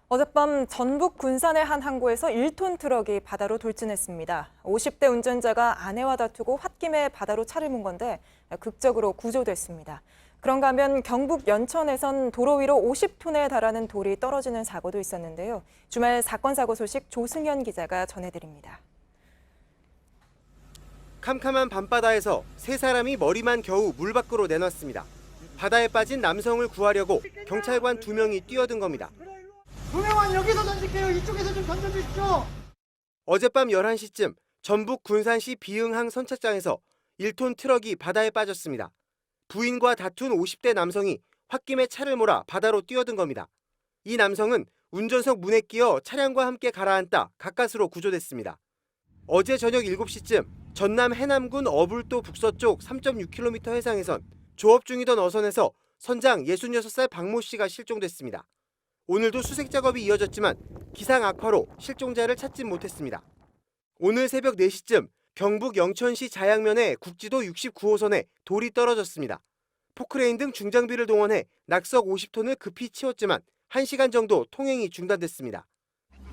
어젯밤 전북 군산의 한 항구에서 1톤 트럭이 바다로 돌진했습니다. 50대 운전자가 아내와 다투고 홧김에 바다로 차를 문 건데 극적으로 구조됐습니다. 그런가 하면 경북 연천에선 도로 위로 50톤에 달하는 돌이 떨어지는 사고도 있었는데요. 주말 사건 사고 소식 조승현 기자가 전해드립니다. 캄캄한 밤바다에서 세 사람이 머리만 겨우 물 밖으로 내놨습니다. 바다에 빠진 남성을 구하려고 경찰관 2명이 뛰어든 겁니다. 2명은 여기서 던질게요. 이쪽에서 좀 던져주십시오. 어젯밤 11시쯤 전북 군산시 비흥항 선착장에서 1톤 트럭이 바다에 빠졌습니다. 부인과 다툰 50대 남성이 홧김에 차를 몰아 바다로 뛰어든 겁니다. 이 남성은 운전석 문에 끼어 차량과 함께 가라앉다 가까스로 구조됐습니다. 어제 저녁 7시쯤 전남 해남군 어불도 북서쪽 3.6km 해상에선 조업 중이던 어선에서 선장 66살 박모 씨가 실종됐습니다. 오늘도 수색 작업이 이어졌지만 기상 악화로 실종자를 찾진 못했습니다. 오늘 새벽 4시쯤 경북 영천시 자양면의 국지도 69호선에 돌이 떨어졌습니다. 포크레인 등 중장비를 동원해 낙석 50톤을 급히 치웠지만 1시간 정도 통행이 중단됐습니다.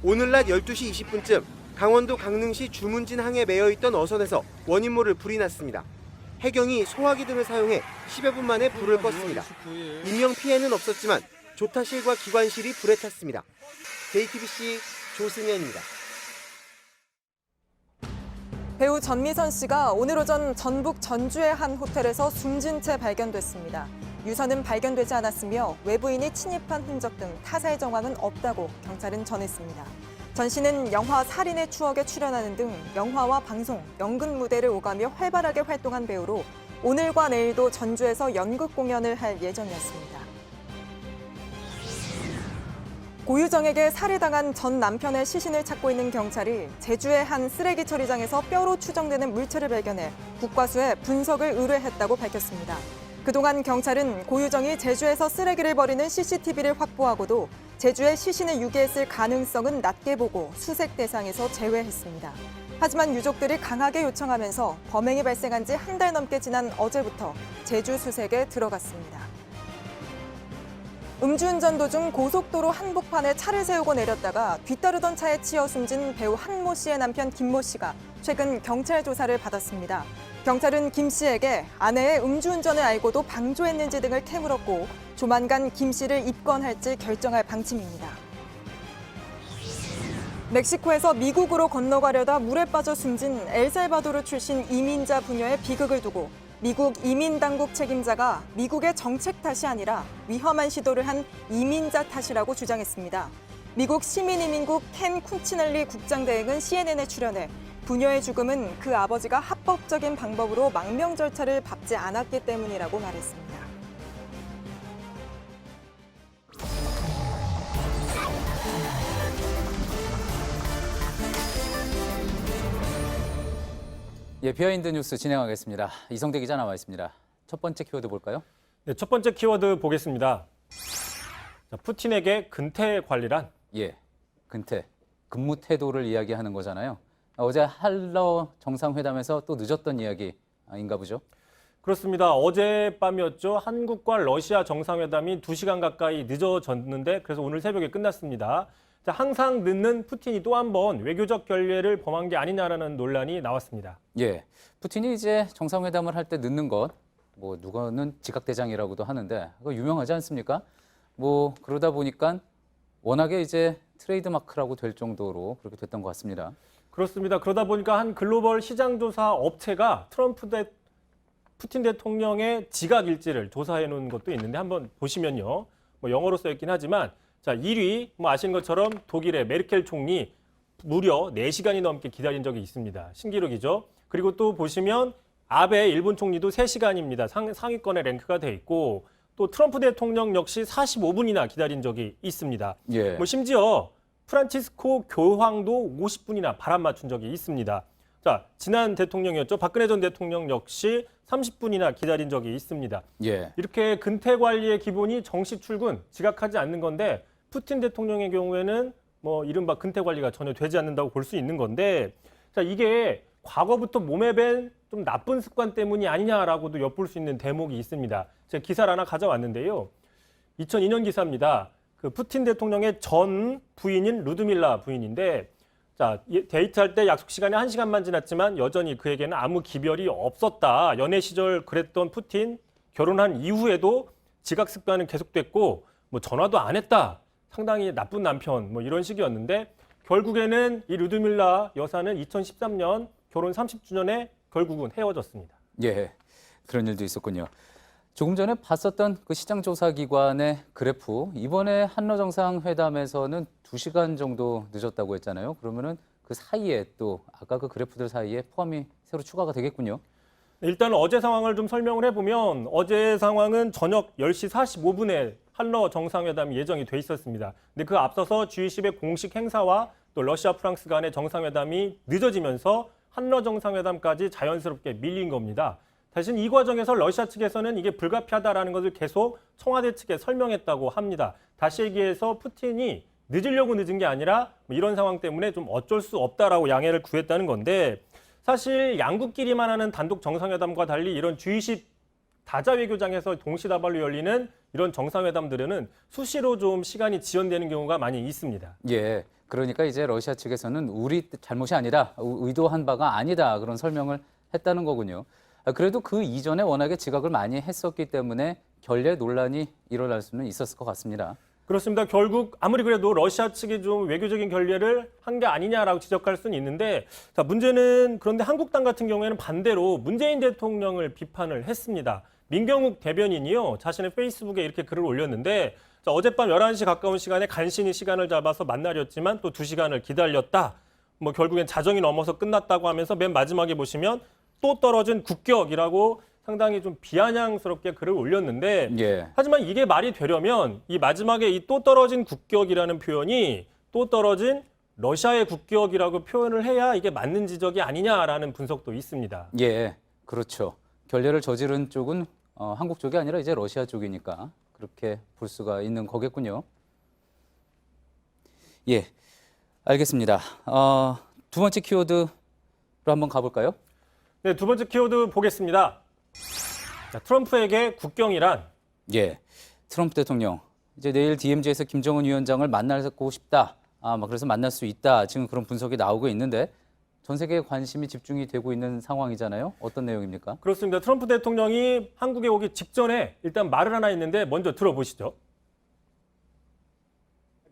오늘 낮 12시 20분쯤 강원도 강릉시 주문진 항에 매여있던 어선에서 원인 모를 불이 났습니다. 해경이 소화기 등을 사용해 10여 분 만에 불을 껐습니다. 인명 피해는 없었지만 조타실과 기관실이 불에 탔습니다. JTBC 조승현입니다. 배우 전미선 씨가 오늘 오전 전북 전주의 한 호텔에서 숨진 채 발견됐습니다. 유서는 발견되지 않았으며 외부인이 침입한 흔적 등 타살 정황은 없다고 경찰은 전했습니다. 전 씨는 영화 살인의 추억에 출연하는 등 영화와 방송, 연극 무대를 오가며 활발하게 활동한 배우로 오늘과 내일도 전주에서 연극 공연을 할 예정이었습니다. 고유정에게 살해당한 전 남편의 시신을 찾고 있는 경찰이 제주의 한 쓰레기 처리장에서 뼈로 추정되는 물체를 발견해 국과수에 분석을 의뢰했다고 밝혔습니다. 그동안 경찰은 고유정이 제주에서 쓰레기를 버리는 CCTV를 확보하고도 제주에 시신을 유기했을 가능성은 낮게 보고 수색 대상에서 제외했습니다. 하지만 유족들이 강하게 요청하면서 범행이 발생한 지 한 달 넘게 지난 어제부터 제주 수색에 들어갔습니다. 음주운전 도중 고속도로 한복판에 차를 세우고 내렸다가 뒤따르던 차에 치여 숨진 배우 한모 씨의 남편 김모 씨가 최근 경찰 조사를 받았습니다. 경찰은 김 씨에게 아내의 음주운전을 알고도 방조했는지 등을 캐물었고 조만간 김 씨를 입건할지 결정할 방침입니다. 멕시코에서 미국으로 건너가려다 물에 빠져 숨진 엘살바도르 출신 이민자 부녀의 비극을 두고 미국 이민당국 책임자가 미국의 정책 탓이 아니라 위험한 시도를 한 이민자 탓이라고 주장했습니다. 미국 시민이민국 켄 쿤치넬리 국장대행은 CNN에 출연해 부녀의 죽음은 그 아버지가 합법적인 방법으로 망명 절차를 밟지 않았기 때문이라고 말했습니다. 예, 비하인드 뉴스 진행하겠습니다. 이성대 기자 나와 있습니다. 첫 번째 키워드 볼까요? 네, 첫 번째 키워드 보겠습니다. 자, 푸틴에게 근태 관리란? 예, 근태, 근무 태도를 이야기하는 거잖아요. 어제 한러 정상회담에서 또 늦었던 이야기인가 보죠? 그렇습니다. 어젯밤이었죠. 한국과 러시아 정상회담이 2시간 가까이 늦어졌는데 그래서 오늘 새벽에 끝났습니다. 자, 항상 늦는 푸틴이 또 한 번 외교적 결례를 범한 게 아니냐라는 논란이 나왔습니다. 예, 푸틴이 이제 정상회담을 할 때 늦는 것, 뭐 누가는 지각대장이라고도 하는데 그거 유명하지 않습니까? 뭐 그러다 보니까 워낙에 이제 트레이드마크라고 될 정도로 그렇게 됐던 것 같습니다. 그렇습니다. 그러다 보니까 한 글로벌 시장조사 업체가 푸틴 대통령의 지각 일지를 조사해 놓은 것도 있는데 한번 보시면요. 뭐 영어로 써 있긴 하지만 자, 1위 뭐 아시는 것처럼 독일의 메르켈 총리 무려 4시간이 넘게 기다린 적이 있습니다. 신기록이죠. 그리고 또 보시면 아베 일본 총리도 3시간입니다. 상위권에 랭크가 돼 있고 또 트럼프 대통령 역시 45분이나 기다린 적이 있습니다. 예. 뭐 심지어 프란치스코 교황도 50분이나 바람 맞춘 적이 있습니다. 자, 지난 대통령이었죠. 박근혜 전 대통령 역시 30분이나 기다린 적이 있습니다. 예. 이렇게 근태 관리의 기본이 정시 출근, 지각하지 않는 건데 푸틴 대통령의 경우에는 뭐 이른바 근태 관리가 전혀 되지 않는다고 볼 수 있는 건데 자, 이게 과거부터 몸에 밴 좀 나쁜 습관 때문이 아니냐라고도 엿볼 수 있는 대목이 있습니다. 제가 기사를 하나 가져왔는데요. 2002년 기사입니다. 그 푸틴 대통령의 전 부인인 루드밀라 부인인데 자, 데이트할 때 약속 시간이 1시간만 지났지만 여전히 그에게는 아무 기별이 없었다. 연애 시절 그랬던 푸틴, 결혼한 이후에도 지각 습관은 계속됐고 뭐 전화도 안 했다. 상당히 나쁜 남편 뭐 이런 식이었는데 결국에는 이 루드밀라 여사는 2013년 결혼 30주년에 결국은 헤어졌습니다. 예, 그런 일도 있었군요. 조금 전에 봤었던 그 시장조사기관의 그래프, 이번에 한러 정상회담에서는 2시간 정도 늦었다고 했잖아요. 그러면은 그 사이에 또 아까 그 그래프들 사이에 포함이 새로 추가가 되겠군요. 일단 어제 상황을 좀 설명을 해보면 어제 상황은 저녁 10시 45분에 한러 정상회담이 예정이 돼 있었습니다. 근데 그 앞서서 G20의 공식 행사와 또 러시아, 프랑스 간의 정상회담이 늦어지면서 한러 정상회담까지 자연스럽게 밀린 겁니다. 대신 이 과정에서 러시아 측에서는 이게 불가피하다라는 것을 계속 청와대 측에 설명했다고 합니다. 다시 얘기해서 푸틴이 늦으려고 늦은 게 아니라 이런 상황 때문에 좀 어쩔 수 없다라고 양해를 구했다는 건데 사실 양국끼리만 하는 단독 정상회담과 달리 이런 G20 다자 외교장에서 동시다발로 열리는 이런 정상회담들에는 수시로 좀 시간이 지연되는 경우가 많이 있습니다. 예, 그러니까 이제 러시아 측에서는 우리 잘못이 아니라 의도한 바가 아니다 그런 설명을 했다는 거군요. 그래도 그 이전에 워낙에 지각을 많이 했었기 때문에 결례 논란이 일어날 수는 있었을 것 같습니다. 그렇습니다. 결국 아무리 그래도 러시아 측이 좀 외교적인 결례를 한 게 아니냐라고 지적할 수는 있는데 자, 문제는 그런데 한국당 같은 경우에는 반대로 문재인 대통령을 비판을 했습니다. 민경욱 대변인이요. 자신의 페이스북에 이렇게 글을 올렸는데 자, 어젯밤 11시 가까운 시간에 간신히 시간을 잡아서 만나렸지만 또 2시간을 기다렸다. 뭐 결국엔 자정이 넘어서 끝났다고 하면서 맨 마지막에 보시면 또 떨어진 국격이라고 상당히 좀 비아냥스럽게 글을 올렸는데 예. 하지만 이게 말이 되려면 이 마지막에 이 또 떨어진 국격이라는 표현이 또 떨어진 러시아의 국격이라고 표현을 해야 이게 맞는 지적이 아니냐라는 분석도 있습니다. 예, 그렇죠. 결례를 저지른 쪽은 한국 쪽이 아니라 이제 러시아 쪽이니까 그렇게 볼 수가 있는 거겠군요. 예, 알겠습니다. 두 번째 키워드로 한번 가볼까요? 네, 두 번째 키워드 보겠습니다. 자, 트럼프에게 국경이란? 예, 트럼프 대통령 이제 내일 DMZ에서 김정은 위원장을 만나고 싶다. 그래서 만날 수 있다. 지금 그런 분석이 나오고 있는데 전 세계에 관심이 집중이 되고 있는 상황이잖아요. 어떤 내용입니까? 그렇습니다. 트럼프 대통령이 한국에 오기 직전에 일단 말을 하나 했는데 먼저 들어보시죠.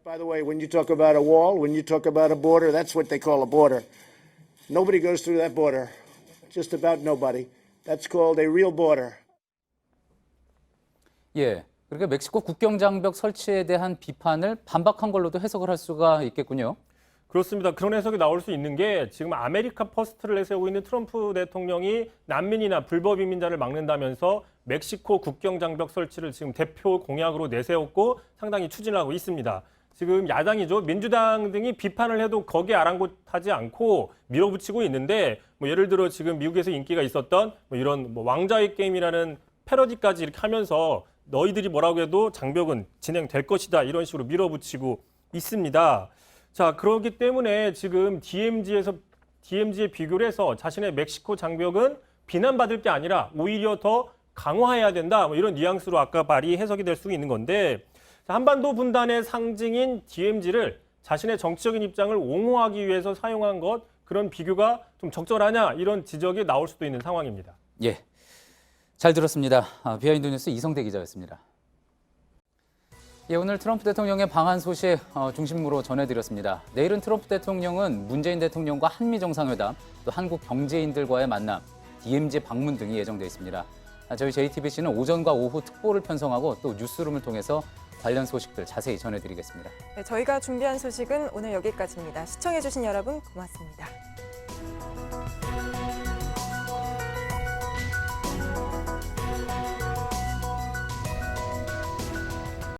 By the way, when you talk about a wall, when you talk about a border, that's what they call a border. Nobody goes through that border. Just about nobody. That's called a real border. 예, 그러니까 멕시코 국경 장벽 설치에 대한 비판을 반박한 걸로도 해석을 할 수가 있겠군요. 그렇습니다. 그런 해석이 나올 수 있는 게 지금 아메리카 퍼스트를 내세우고 있는 트럼프 대통령이 난민이나 불법 이민자를 막는다면서 멕시코 국경 장벽 설치를 지금 대표 공약으로 내세웠고 상당히 추진하고 있습니다. 지금 야당이죠. 민주당 등이 비판을 해도 거기에 아랑곳하지 않고 밀어붙이고 있는데 뭐 예를 들어 지금 미국에서 인기가 있었던 뭐 이런 뭐 왕자의 게임이라는 패러디까지 이렇게 하면서 너희들이 뭐라고 해도 장벽은 진행될 것이다 이런 식으로 밀어붙이고 있습니다. 자, 그렇기 때문에 지금 DMZ에 비교를 해서 자신의 멕시코 장벽은 비난받을 게 아니라 오히려 더 강화해야 된다. 뭐 이런 뉘앙스로 아까 말이 해석이 될 수 있는 건데 한반도 분단의 상징인 DMZ를 자신의 정치적인 입장을 옹호하기 위해서 사용한 것 그런 비교가 좀 적절하냐 이런 지적이 나올 수도 있는 상황입니다. 예, 잘 들었습니다. 비하인드 뉴스 이성대 기자였습니다. 예, 오늘 트럼프 대통령의 방한 소식 중심으로 전해드렸습니다. 내일은 트럼프 대통령은 문재인 대통령과 한미 정상회담, 또 한국 경제인들과의 만남, DMZ 방문 등이 예정돼 있습니다. 저희 JTBC는 오전과 오후 특보를 편성하고 또 뉴스룸을 통해서 관련 소식들 자세히 전해드리겠습니다. 네, 저희가 준비한 소식은 오늘 여기까지입니다. 시청해주신 여러분 고맙습니다.